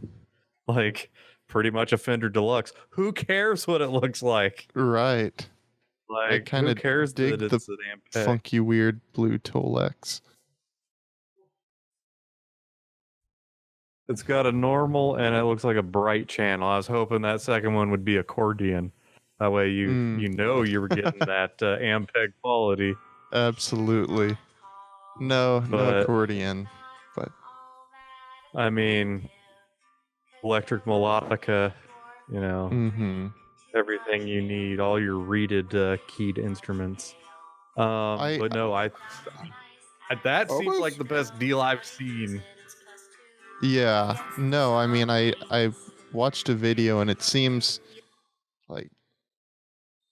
Speaker 3: like pretty much a Fender Deluxe, who cares what it looks like?
Speaker 4: Right.
Speaker 3: Like,
Speaker 4: kinda
Speaker 3: who cares
Speaker 4: dig
Speaker 3: that
Speaker 4: the
Speaker 3: it's an Ampeg?
Speaker 4: Funky, weird blue Tolex.
Speaker 3: It's got a normal and it looks like a bright channel. I was hoping that second one would be accordion. That way you you were getting that Ampeg quality.
Speaker 4: Absolutely. No
Speaker 3: But-
Speaker 4: accordion. But
Speaker 3: I mean, electric melodica, everything you need, all your reeded keyed instruments. But no, that seems
Speaker 5: Almost-
Speaker 3: like the best deal I've seen.
Speaker 4: yeah, no, I mean I watched a video and it seems like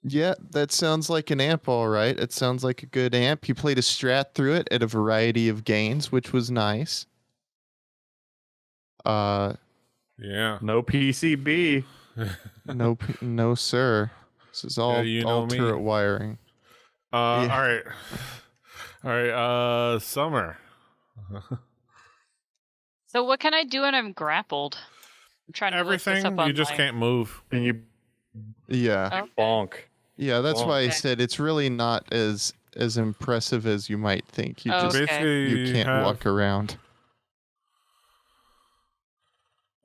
Speaker 4: yeah, that sounds like an amp all right. It sounds like a good amp. He played a Strat through it at a variety of gains, which was nice.
Speaker 1: Yeah.
Speaker 3: No PCB.
Speaker 4: No sir. This is all
Speaker 1: you know
Speaker 4: all
Speaker 1: me.
Speaker 4: turret wiring.
Speaker 1: All right. Summer.
Speaker 2: So what can I do when I'm grappled? I'm trying to look this
Speaker 1: Everything.
Speaker 2: up
Speaker 1: You just
Speaker 2: online.
Speaker 1: can't move.
Speaker 3: And you
Speaker 4: Yeah.
Speaker 2: Okay.
Speaker 3: bonk.
Speaker 4: Yeah, that's why I
Speaker 2: Okay.
Speaker 4: said it's really not as impressive as you might think. You
Speaker 2: Oh,
Speaker 4: just
Speaker 2: okay.
Speaker 1: Basically,
Speaker 4: you can't
Speaker 1: have,
Speaker 4: walk around.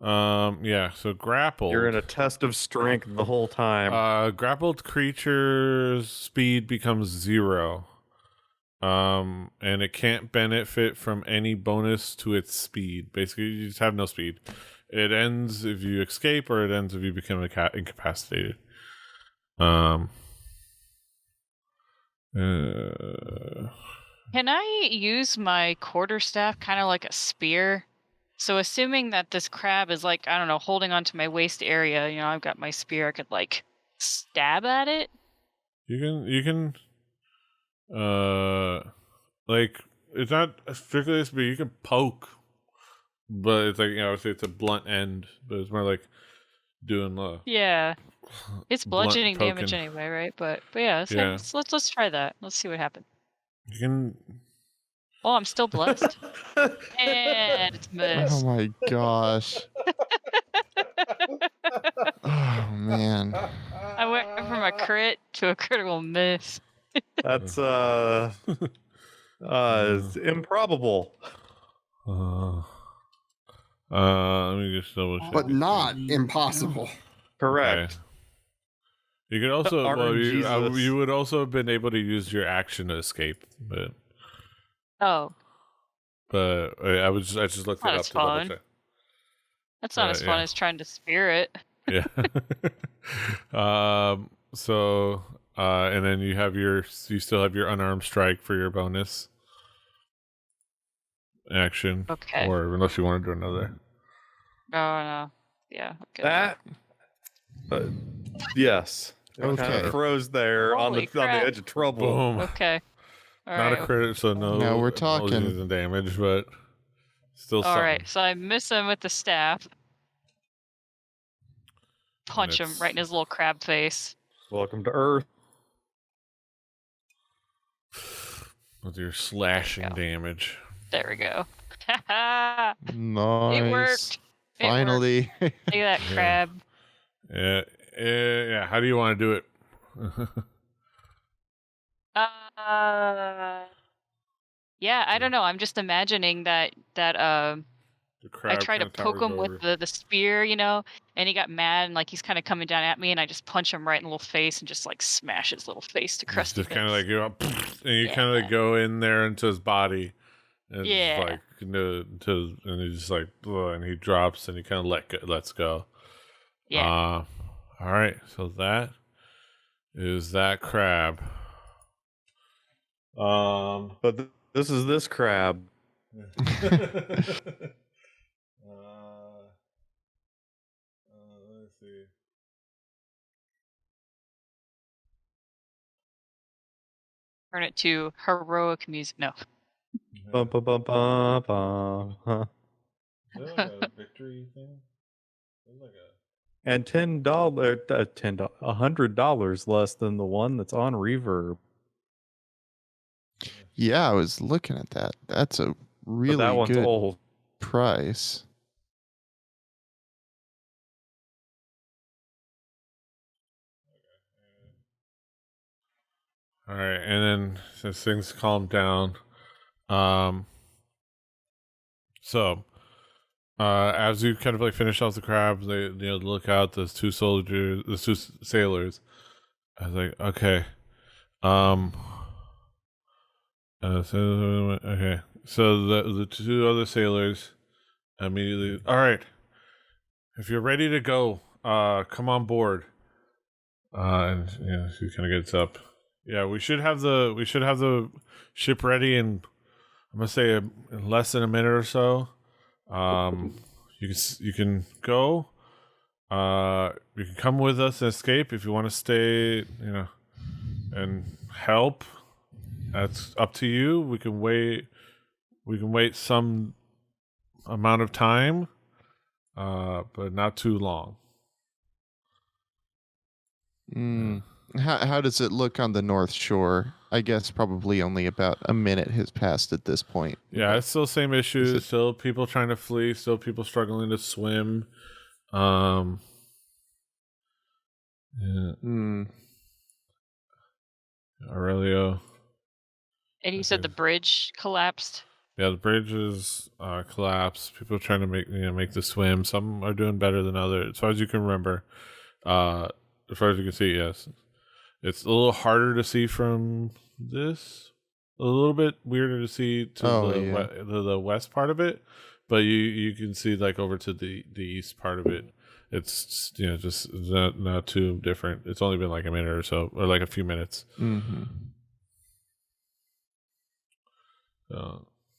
Speaker 1: Yeah. So grappled.
Speaker 3: You're in a test of strength the whole time.
Speaker 1: Grappled creature's speed becomes 0. And it can't benefit from any bonus to its speed. Basically, you just have no speed. it ends if you escape, or it ends if you become incapacitated.
Speaker 2: Can I use my quarterstaff kind of like a spear? So assuming that this crab is like, I don't know, holding onto my waist area, I've got my spear, I could like stab at it.
Speaker 1: You can like, it's not strictly this, but you can poke, but it's like, obviously it's a blunt end, but it's more like doing
Speaker 2: Yeah. It's
Speaker 1: blunt
Speaker 2: bludgeoning damage
Speaker 1: poking.
Speaker 2: anyway, right? But yeah, okay,
Speaker 1: Yeah.
Speaker 2: let's try that. Let's see what happens.
Speaker 1: You can.
Speaker 2: Oh, I'm still blessed. And it's
Speaker 4: Oh
Speaker 2: missed.
Speaker 4: my gosh. Oh man.
Speaker 2: I went from a crit to a critical miss.
Speaker 3: That's it's improbable.
Speaker 1: Let me just double check.
Speaker 5: But not impossible.
Speaker 3: Correct.
Speaker 1: Okay. You could also,
Speaker 3: RNGesus.
Speaker 1: you would also have been able to use your action to escape, but
Speaker 2: Oh,
Speaker 1: I just looked it
Speaker 2: Not
Speaker 1: up
Speaker 2: as
Speaker 1: to double
Speaker 2: fun.
Speaker 1: check.
Speaker 2: that's not as fun
Speaker 1: yeah.
Speaker 2: as trying to spear it.
Speaker 1: Yeah. So, and then you still have your unarmed strike for your bonus action.
Speaker 2: Okay.
Speaker 1: Or unless you want to do another.
Speaker 2: No. Yeah. Okay.
Speaker 3: That. Yes. It kind
Speaker 4: Okay.
Speaker 3: of froze there on
Speaker 2: Holy
Speaker 3: the
Speaker 2: crap.
Speaker 3: edge of trouble.
Speaker 1: Boom.
Speaker 2: Okay. All
Speaker 1: Not
Speaker 2: right.
Speaker 1: a crit, so no.
Speaker 4: Now we're
Speaker 1: explosions
Speaker 4: talking.
Speaker 1: and damage, but still
Speaker 2: All
Speaker 1: something.
Speaker 2: right. So I miss him with the staff. Punch him
Speaker 1: it's-
Speaker 2: right in his little crab face.
Speaker 3: Welcome to Earth.
Speaker 1: With your slashing
Speaker 2: go.
Speaker 1: damage.
Speaker 2: There we go. Haha.
Speaker 4: Nice.
Speaker 2: It worked. It
Speaker 4: Finally.
Speaker 2: Look at that
Speaker 1: Yeah.
Speaker 2: crab.
Speaker 1: Yeah. How do you want to do it?
Speaker 2: Yeah, I don't know. I'm just imagining that
Speaker 1: The crab
Speaker 2: I try to
Speaker 1: kinda
Speaker 2: poke
Speaker 1: towers
Speaker 2: him
Speaker 1: over.
Speaker 2: with the spear, and he got mad and like he's kind of coming down at me, and I just punch him right in the little face and just like smash his little face to
Speaker 1: It's
Speaker 2: crusty
Speaker 1: just kind of
Speaker 2: bits.
Speaker 1: like and you kind of like go in there into his body, and it's
Speaker 2: Yeah.
Speaker 1: like and he just like and he drops and he kind of lets go.
Speaker 2: Yeah.
Speaker 1: All right. So that is that crab.
Speaker 3: But this is this crab.
Speaker 1: Let's see.
Speaker 2: Turn it to heroic music. No.
Speaker 3: Bum, bum, bum, bum, bum. Huh.
Speaker 1: Is there like a victory thing? There's like a
Speaker 3: And $100 less than the one that's on Reverb.
Speaker 4: Yeah, I was looking at that. That's a
Speaker 3: But
Speaker 4: really
Speaker 3: that one's
Speaker 4: good
Speaker 3: old.
Speaker 4: price.
Speaker 1: All right, and then since things calm down, so as you kind of like finish off the crabs, they look out. Those two sailors. I was like, okay, okay. So the two other sailors immediately. All right, if you're ready to go, come on board. And she kind of gets up. Yeah, we should have the ship ready in, I'm gonna say, in less than a minute or so. You can go. You can come with us and escape if you want to stay. And help. That's up to you. We can wait. We can wait some amount of time, but not too long.
Speaker 4: How does it look on the North Shore? I guess probably only about a minute has passed at this point.
Speaker 1: Yeah, it's still the same issues. Still people trying to flee. Still people struggling to swim. Yeah. Aurelio.
Speaker 2: And you said the bridge collapsed?
Speaker 1: Yeah, the bridge is collapsed. People are trying to make the swim. Some are doing better than others, as far as you can remember. As far as you can see, yes. It's a little harder to see from this. A little bit weirder to see to the west part of it. but you can see like over to the east part of it. It's just not too different. It's only been like a minute or so, or like a few minutes.
Speaker 4: Mm-hmm.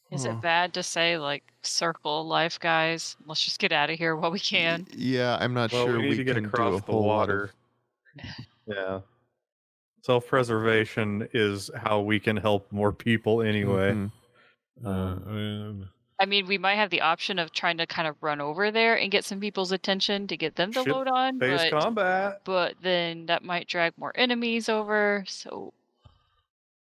Speaker 2: Is it bad to say like circle life, guys? Let's just get out of here while we can.
Speaker 4: Yeah, I'm not
Speaker 3: Well,
Speaker 4: sure
Speaker 3: we need to get
Speaker 4: can do
Speaker 3: across
Speaker 4: a
Speaker 3: the
Speaker 4: whole lot
Speaker 3: water. Yeah. Self-preservation is how we can help more people anyway.
Speaker 4: Mhm.
Speaker 2: I mean, we might have the option of trying to kind of run over there and get some people's attention to get them to load on,
Speaker 3: Ship-based combat.
Speaker 2: but then that might drag more enemies over. So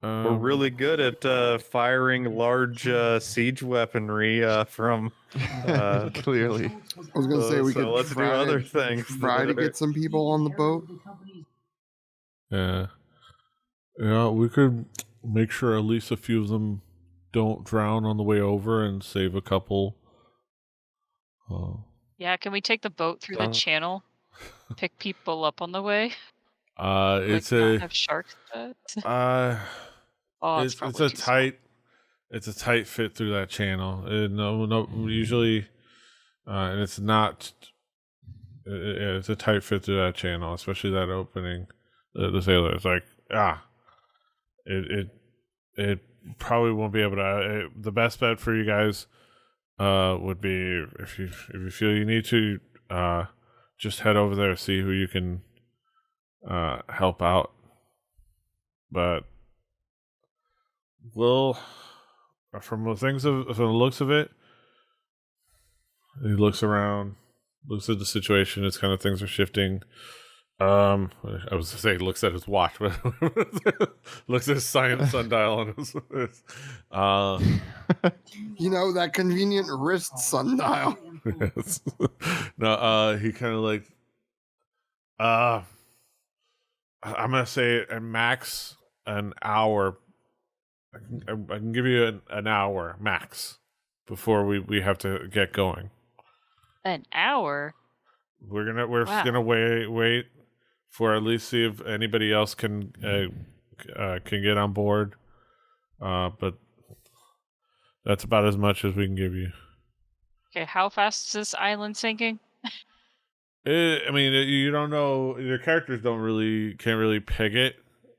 Speaker 3: We're really good at firing large siege weaponry from.
Speaker 4: Clearly.
Speaker 5: I was gonna say we could
Speaker 3: let's do
Speaker 5: try
Speaker 3: other things.
Speaker 5: Try to get some people on the boat.
Speaker 1: Yeah, we could make sure at least a few of them don't drown on the way over and save a couple.
Speaker 2: yeah, can we take the boat through the channel? Pick people up on the way?
Speaker 1: It's
Speaker 2: not
Speaker 1: a
Speaker 2: have sharks.
Speaker 1: it's
Speaker 2: probably
Speaker 1: a
Speaker 2: too small.
Speaker 1: it's a tight fit through that channel. No, usually, and it's not. It's a tight fit through that channel, especially that opening. The sailor is like, it probably won't be able to. The best bet for you guys would be if you feel you need to just head over there, see who you can help out. But from the looks of it, he looks around, looks at the situation. It's kind of things are shifting. I was to say looks at his watch, but looks at his sundial on his
Speaker 5: That convenient wrist sundial.
Speaker 1: Yes. No, he kind of like I'm gonna say at max an hour. I can give you an hour max before we have to get going.
Speaker 2: An hour?
Speaker 1: We're gonna wait for at least see if anybody else can get on board. But that's about as much as we can give you.
Speaker 2: Okay, how fast is this island sinking?
Speaker 1: You don't know. Your characters can't really peg it.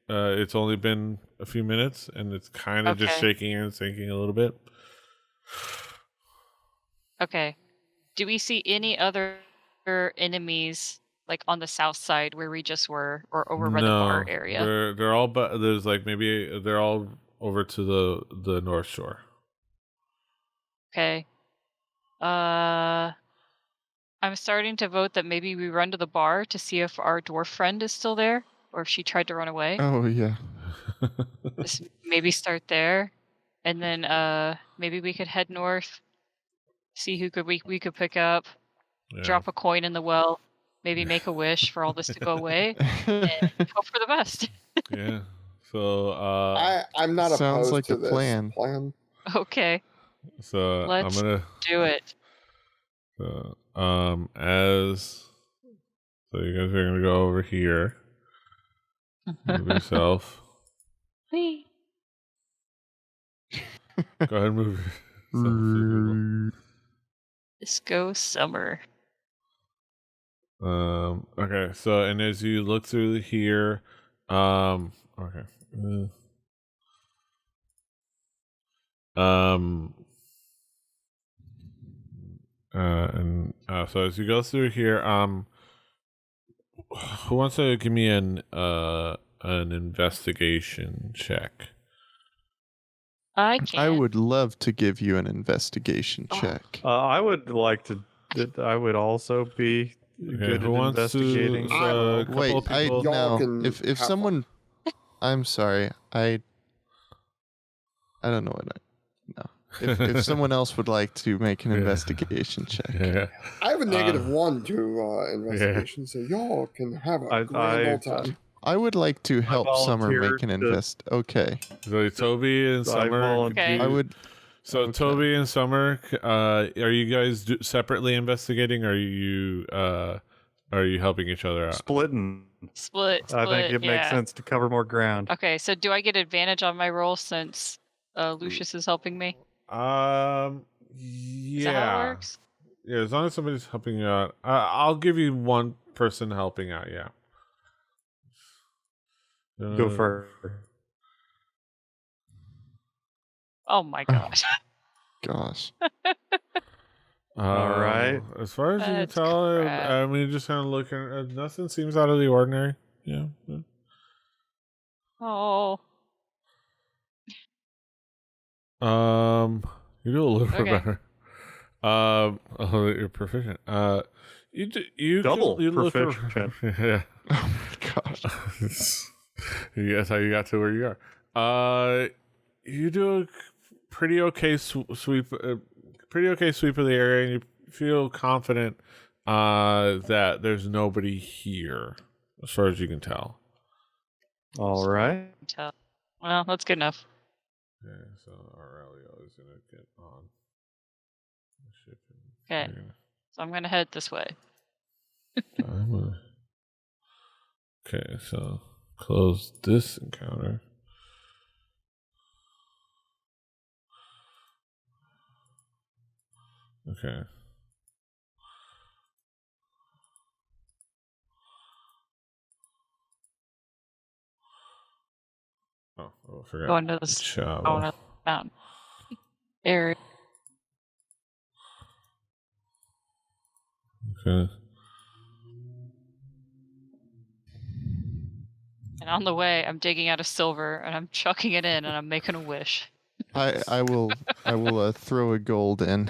Speaker 1: It's only been a few minutes, and it's kind of just shaking and sinking a little bit.
Speaker 2: Okay. Do we see any other enemies like on the south side where we just were, or over by the bar area?
Speaker 1: They're all, but there's like maybe they're all over to the north shore.
Speaker 2: Okay. I'm starting to vote that maybe we run to the bar to see if our dwarf friend is still there, or if she tried to run away.
Speaker 4: Oh yeah.
Speaker 2: Just maybe start there, and then maybe we could head north, see who we could pick up, drop a coin in the well, maybe make a wish for all this to go away, and hope for the best.
Speaker 1: Yeah. So
Speaker 5: I'm not
Speaker 4: sounds
Speaker 5: opposed
Speaker 4: like
Speaker 5: to
Speaker 4: a
Speaker 5: this
Speaker 4: plan.
Speaker 2: Okay.
Speaker 1: So
Speaker 2: Let's
Speaker 1: I'm gonna
Speaker 2: do it.
Speaker 1: So you guys are gonna go over here. Move yourself.
Speaker 2: Whee.
Speaker 1: Go ahead and move yourself.
Speaker 2: Disco summer.
Speaker 1: Okay, so and as you look through here, okay. So as you go through here, who wants to give me an investigation check?
Speaker 2: I can.
Speaker 4: I would love to give you an investigation check.
Speaker 3: I would like to. I would also be good at investigating.
Speaker 4: Wait, if someone, I'm sorry, I don't know what no. If someone else would like to make an investigation check.
Speaker 1: Yeah.
Speaker 5: I have a -1 to investigation, so y'all can have a grand old time.
Speaker 4: I would like to help Summer make an Okay.
Speaker 1: So Toby and Summer.
Speaker 4: I would.
Speaker 1: So Toby and Summer, are you guys separately investigating? Or are you helping each other out?
Speaker 3: Splitting.
Speaker 2: Split.
Speaker 3: I think it makes sense to cover more ground.
Speaker 2: Okay, so do I get advantage on my roll since Lucius is helping me? Is that how it
Speaker 1: Yeah.
Speaker 2: works?
Speaker 1: Yeah, as long as somebody's helping you out. I'll give you one person helping out, yeah.
Speaker 3: Go for
Speaker 2: Oh my gosh.
Speaker 4: Gosh.
Speaker 3: All right.
Speaker 1: As far as you can
Speaker 2: That's
Speaker 1: tell,
Speaker 2: crap.
Speaker 1: I mean, just kind of looking, nothing seems out of the ordinary. Yeah.
Speaker 2: Oh.
Speaker 1: You do a little bit
Speaker 2: Okay.
Speaker 1: better. Oh, you're proficient. You
Speaker 3: Double
Speaker 1: you look
Speaker 3: proficient.
Speaker 1: yeah.
Speaker 4: Oh my gosh.
Speaker 1: That's how you got to where you are. You do a pretty okay sweep, pretty okay sweep of the area, and you feel confident that there's nobody here, as far as you can tell.
Speaker 3: All right.
Speaker 2: Well, that's good enough.
Speaker 1: Okay, so Aurelio is gonna get on the ship.
Speaker 2: Okay. So I'm gonna head this way.
Speaker 1: Okay, so close this encounter. Okay. Oh, I forgot.
Speaker 2: Going to the
Speaker 1: Chava.
Speaker 2: mountain area.
Speaker 1: Okay.
Speaker 2: And on the way, I'm digging out a silver and I'm chucking it in and I'm making a wish.
Speaker 4: I will throw a gold in.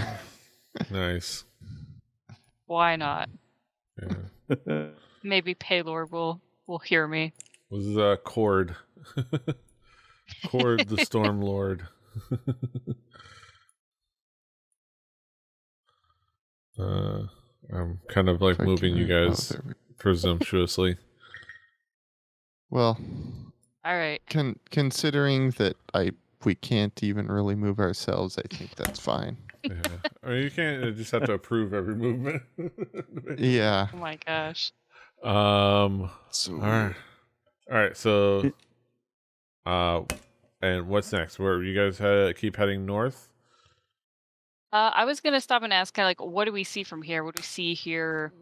Speaker 1: Nice.
Speaker 2: Why not?
Speaker 1: Yeah.
Speaker 2: Maybe Paylor will hear me.
Speaker 1: Was Cord. Cord the Storm Lord. I'm kind of like moving you guys presumptuously.
Speaker 4: Well,
Speaker 2: All right.
Speaker 4: considering that we can't even really move ourselves, I think that's fine.
Speaker 1: Yeah. I mean, you can't, you just have to approve every movement.
Speaker 4: Yeah.
Speaker 2: Oh my gosh.
Speaker 4: So
Speaker 1: All right. So, and what's next? Where you guys keep heading north?
Speaker 2: I was gonna stop and ask, kind of like, what do we see from here? What do we see here?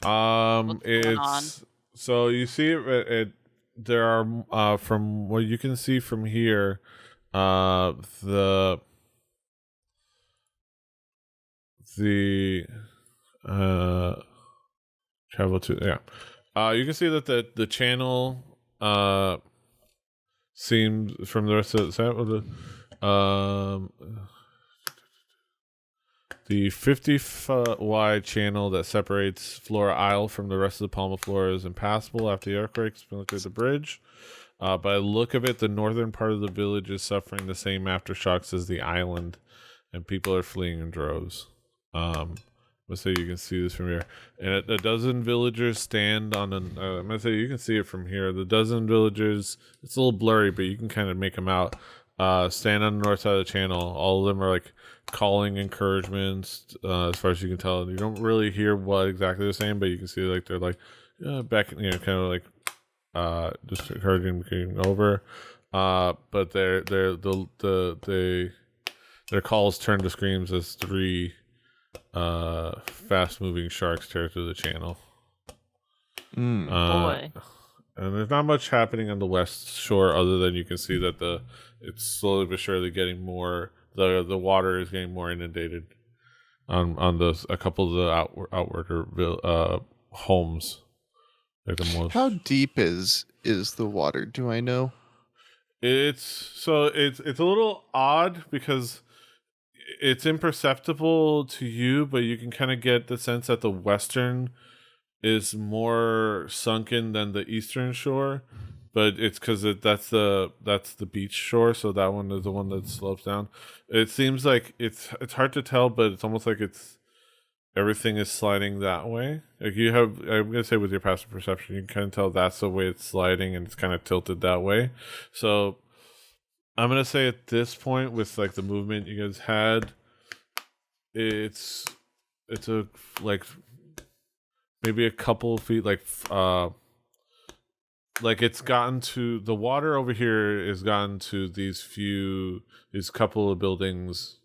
Speaker 2: What's going on?
Speaker 1: So you see there are from what you can see from here, the travel to you can see that the channel seems from the rest of the 50-foot wide channel that separates Flora Isle from the rest of the Palma Flora is impassable after the earthquakes penetrated the bridge. By the look of it, the northern part of the village is suffering the same aftershocks as the island, and people are fleeing in droves. Let's say you can see this from here. And a dozen villagers stand on I'm gonna say you can see it from here. The dozen villagers, it's a little blurry, but you can kind of make them out. Stand on the north side of the channel. All of them are like calling encouragements, as far as you can tell. You don't really hear what exactly they're saying, but you can see like they're like back, kind of like just encouraging getting over. But their calls turn to screams as three fast moving sharks tear through the channel.
Speaker 2: Boy.
Speaker 1: And there's not much happening on the west shore other than you can see that it's slowly but surely getting more, the water is getting more inundated on a couple of the outward homes. Like the most.
Speaker 4: How deep is the water? Do I know?
Speaker 1: It's a little odd because it's imperceptible to you, but you can kind of get the sense that the western is more sunken than the eastern shore, but it's because that's the beach shore, so that one is the one that slopes down. It seems like it's hard to tell, but it's almost like everything is sliding that way. Like I'm gonna say with your passive perception, you can kind of tell that's the way it's sliding, and it's kind of tilted that way. So I'm gonna say at this point, with like the movement you guys had, it's a like maybe a couple of feet, like it's gotten to the water over here has gotten to these couple of buildings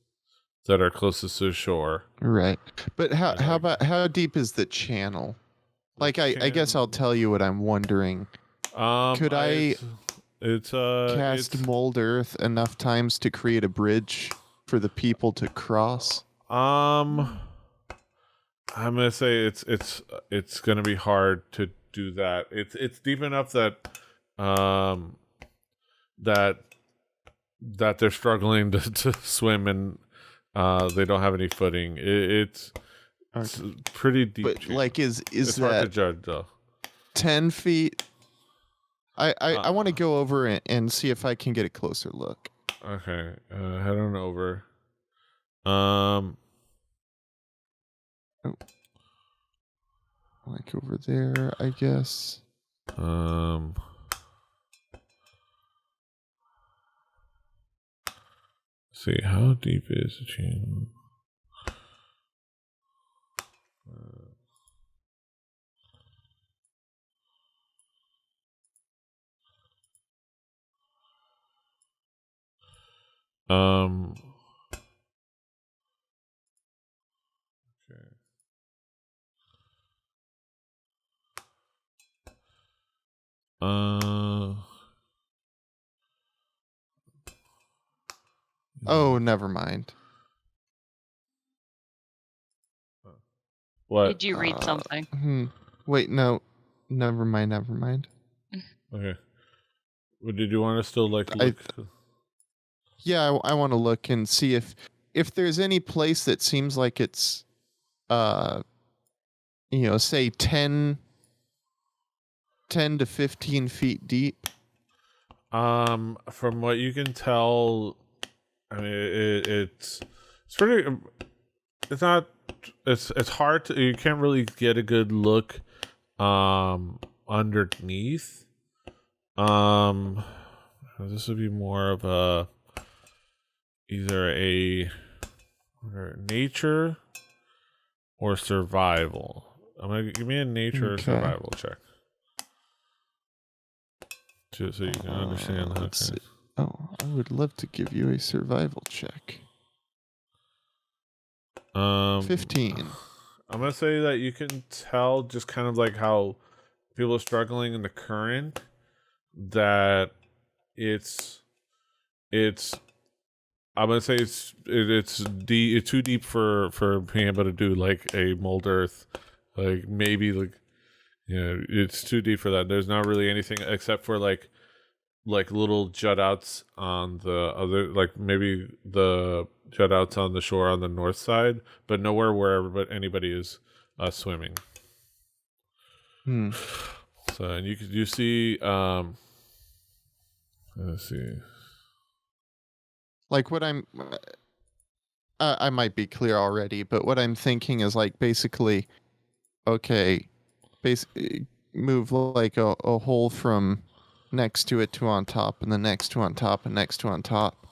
Speaker 1: that are closest to the shore.
Speaker 4: Right. But how
Speaker 1: Like-
Speaker 4: about how deep is the channel? Like I guess I'll tell you what I'm wondering. Could I
Speaker 1: It's
Speaker 4: cast mold earth enough times to create a bridge for the people to cross?
Speaker 1: I'm gonna say it's gonna be hard to do that. It's deep enough that that they're struggling to swim and they don't have any footing. It's pretty deep.
Speaker 4: But
Speaker 1: channel.
Speaker 4: like is
Speaker 1: It's hard to
Speaker 4: that
Speaker 1: judge though.
Speaker 4: 10 feet? I want to go over and see if I can get a closer look.
Speaker 1: Okay, head on over.
Speaker 4: Like over there, I guess.
Speaker 1: See, how deep is the channel? Okay.
Speaker 4: Oh, never mind.
Speaker 1: What?
Speaker 2: Did you read something?
Speaker 4: Wait, no. Never mind, never mind.
Speaker 1: Okay. Well, did you want to still like look?
Speaker 4: Yeah, I want to look and see if there's any place that seems like it's say 10 to 15 feet deep.
Speaker 1: From what you can tell, I mean, it's pretty. It's not. It's hard to. You can't really get a good look, underneath. This would be more of a either a nature or survival. I'm gonna give me a nature or survival check. So you can understand how.
Speaker 4: Let's see. Oh, I would love to give you a survival check. 15.
Speaker 1: I'm gonna say that you can tell just kind of like how people are struggling in the current. That it's. I'm gonna say it's deep. It's too deep for being able to do like a mold earth, like maybe like. It's too deep for that. There's not really anything except for like little jut outs on the other, like maybe the jut outs on the shore on the north side, but nowhere where anybody is swimming. So and you see let's see.
Speaker 4: Like what I might be clear already, but what I'm thinking is like basically, okay, move like a hole from next to it to on top, and the next to on top, and next to on top,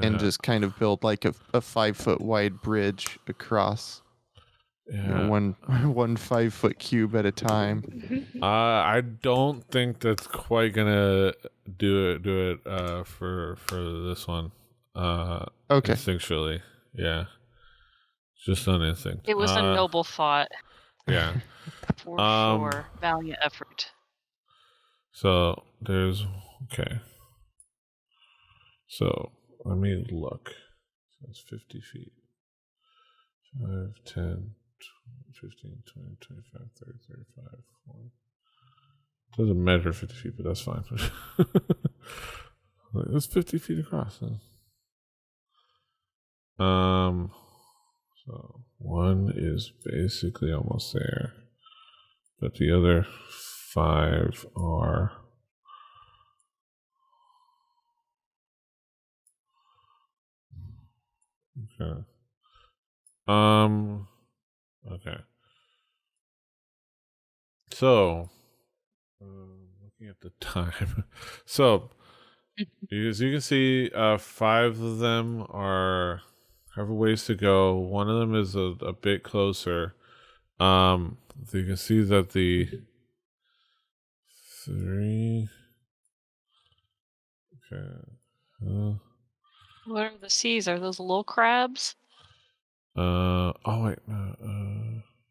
Speaker 4: and just kind of build like a 5 foot wide bridge across. One 5 foot cube at a time.
Speaker 1: I don't think that's quite gonna do it for this one.
Speaker 4: Okay.
Speaker 1: Instinctually, yeah, just on instinct.
Speaker 2: It was a noble thought.
Speaker 1: Yeah,
Speaker 2: for sure. Valiant effort.
Speaker 1: So there's okay. So let me look. So it's 50 feet. 5, 10, 15, 20, 25, 30, 35, 40. It doesn't measure 50 feet, but that's fine. It's 50 feet across. So one is basically almost there, but the other 5 are. Okay. Okay. So, looking at the time. So, as you can see, 5 of them have a ways to go. One of them is a bit closer. So you can see that the 3. Okay.
Speaker 2: What are the seas? Are those little crabs?
Speaker 1: Oh wait.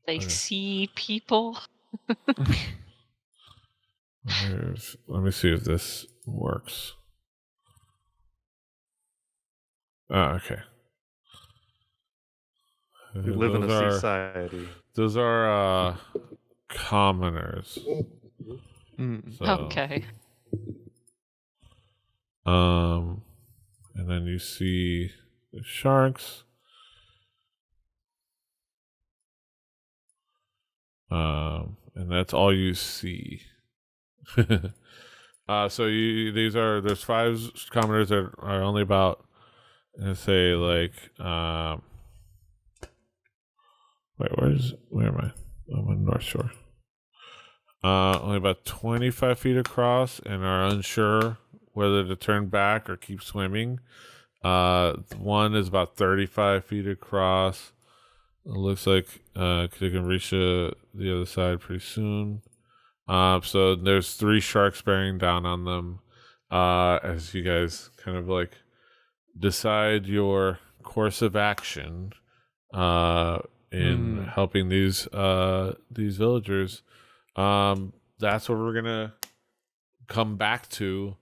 Speaker 2: They
Speaker 1: Okay.
Speaker 2: see people.
Speaker 1: Let me see if this works. Okay.
Speaker 3: We live in a
Speaker 1: Those are
Speaker 3: society.
Speaker 1: those are commoners.
Speaker 4: Mm.
Speaker 1: So,
Speaker 2: Okay.
Speaker 1: and then you see the sharks. And that's all you see. So there's 5 commoners that are only about, let's say, like, where am I? I'm on North Shore. Only about 25 feet across and are unsure whether to turn back or keep swimming. One is about 35 feet across. It looks like they can reach the other side pretty soon. So there's 3 sharks bearing down on them. As you guys kind of like decide your course of action in helping these villagers. That's what we're gonna come back to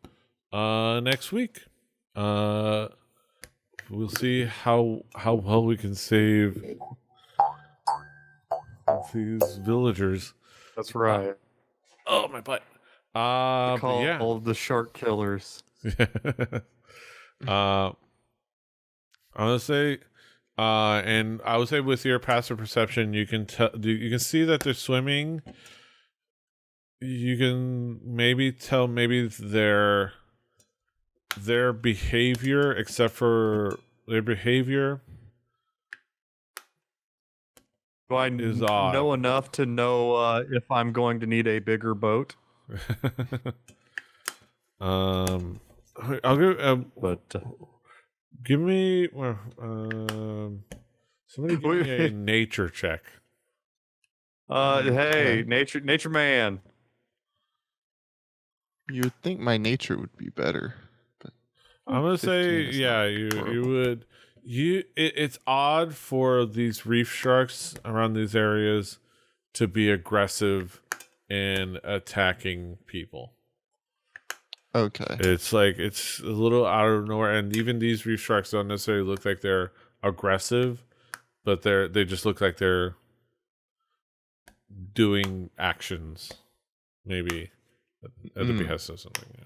Speaker 1: next week. We'll see how well we can save these villagers.
Speaker 3: That's right.
Speaker 1: Oh, my butt.
Speaker 3: Call
Speaker 1: Yeah.
Speaker 3: all the shark killers.
Speaker 1: I would say, and I would say with your passive perception, you can see that they're swimming. You can maybe tell their behavior, except for their behavior.
Speaker 3: Do I
Speaker 1: Is odd.
Speaker 3: know enough to know if I'm going to need a bigger boat?
Speaker 1: I'll give.
Speaker 3: But
Speaker 1: Give me. Somebody give me a nature check.
Speaker 3: hey, nature man.
Speaker 4: You would think my nature would be better, but
Speaker 1: I'm gonna
Speaker 4: 15
Speaker 1: say,
Speaker 4: is
Speaker 1: yeah,
Speaker 4: not
Speaker 1: you
Speaker 4: horrible.
Speaker 1: would. It's odd for these reef sharks around these areas to be aggressive in attacking people.
Speaker 4: Okay.
Speaker 1: It's like it's a little out of nowhere, and even these reef sharks don't necessarily look like they're aggressive, but they just look like they're doing actions, maybe at the behest of something. Yeah.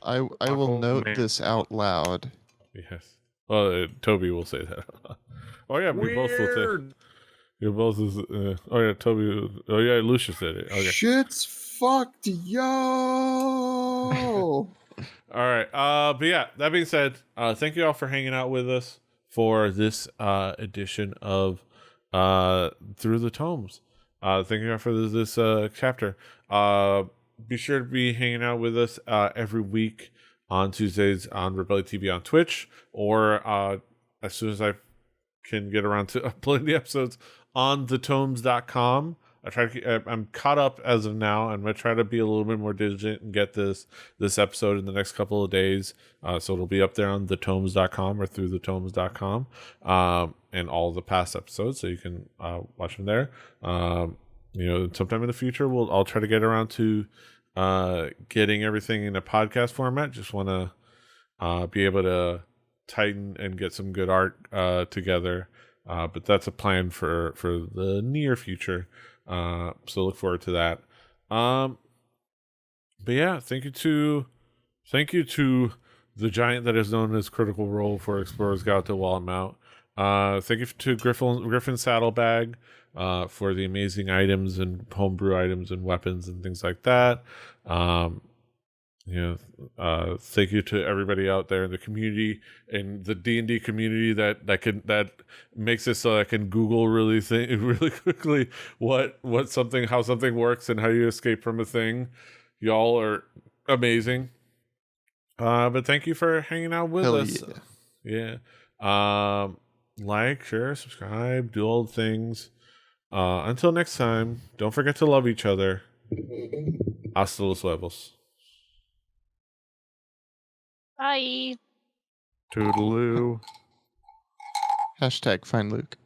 Speaker 4: I will note this out loud.
Speaker 1: Yes. Well, Toby will say that. Oh yeah, we both will say. You both is. Oh yeah, Toby. Oh yeah, Lucius said it. Okay.
Speaker 5: Shit's fucked, yo.
Speaker 1: All right. But yeah, that being said, thank you all for hanging out with us for this edition of Through the Tomes. Thank you all for this chapter. Be sure to be hanging out with us every week on Tuesdays on Rebellion TV on Twitch, or as soon as I can get around to uploading the episodes on thetomes.com. I'm caught up as of now. I'm gonna try to be a little bit more diligent and get this episode in the next couple of days. So it'll be up there on thetomes.com or through thetomes.com, and all the past episodes, so you can watch them there. Sometime in the future, I'll try to get around to getting everything in a podcast format. Just want to be able to tighten and get some good art together. But that's a plan for the near future. So look forward to that. But yeah, thank you to the giant that is known as Critical Role for Explorers Guide to Wall and Mount. Thank you to Griffin Saddlebag for the amazing items and homebrew items and weapons and things like that. Thank you to everybody out there in the community and the D&D community that makes it so I can Google really quickly how something works and how you escape from a thing. Y'all are amazing. But thank you for hanging out with us. Yeah. Like, share, subscribe, do all the things. Until next time, don't forget to love each other. Hasta los huevos.
Speaker 2: Bye.
Speaker 3: Toodaloo.
Speaker 4: Hashtag find Luke.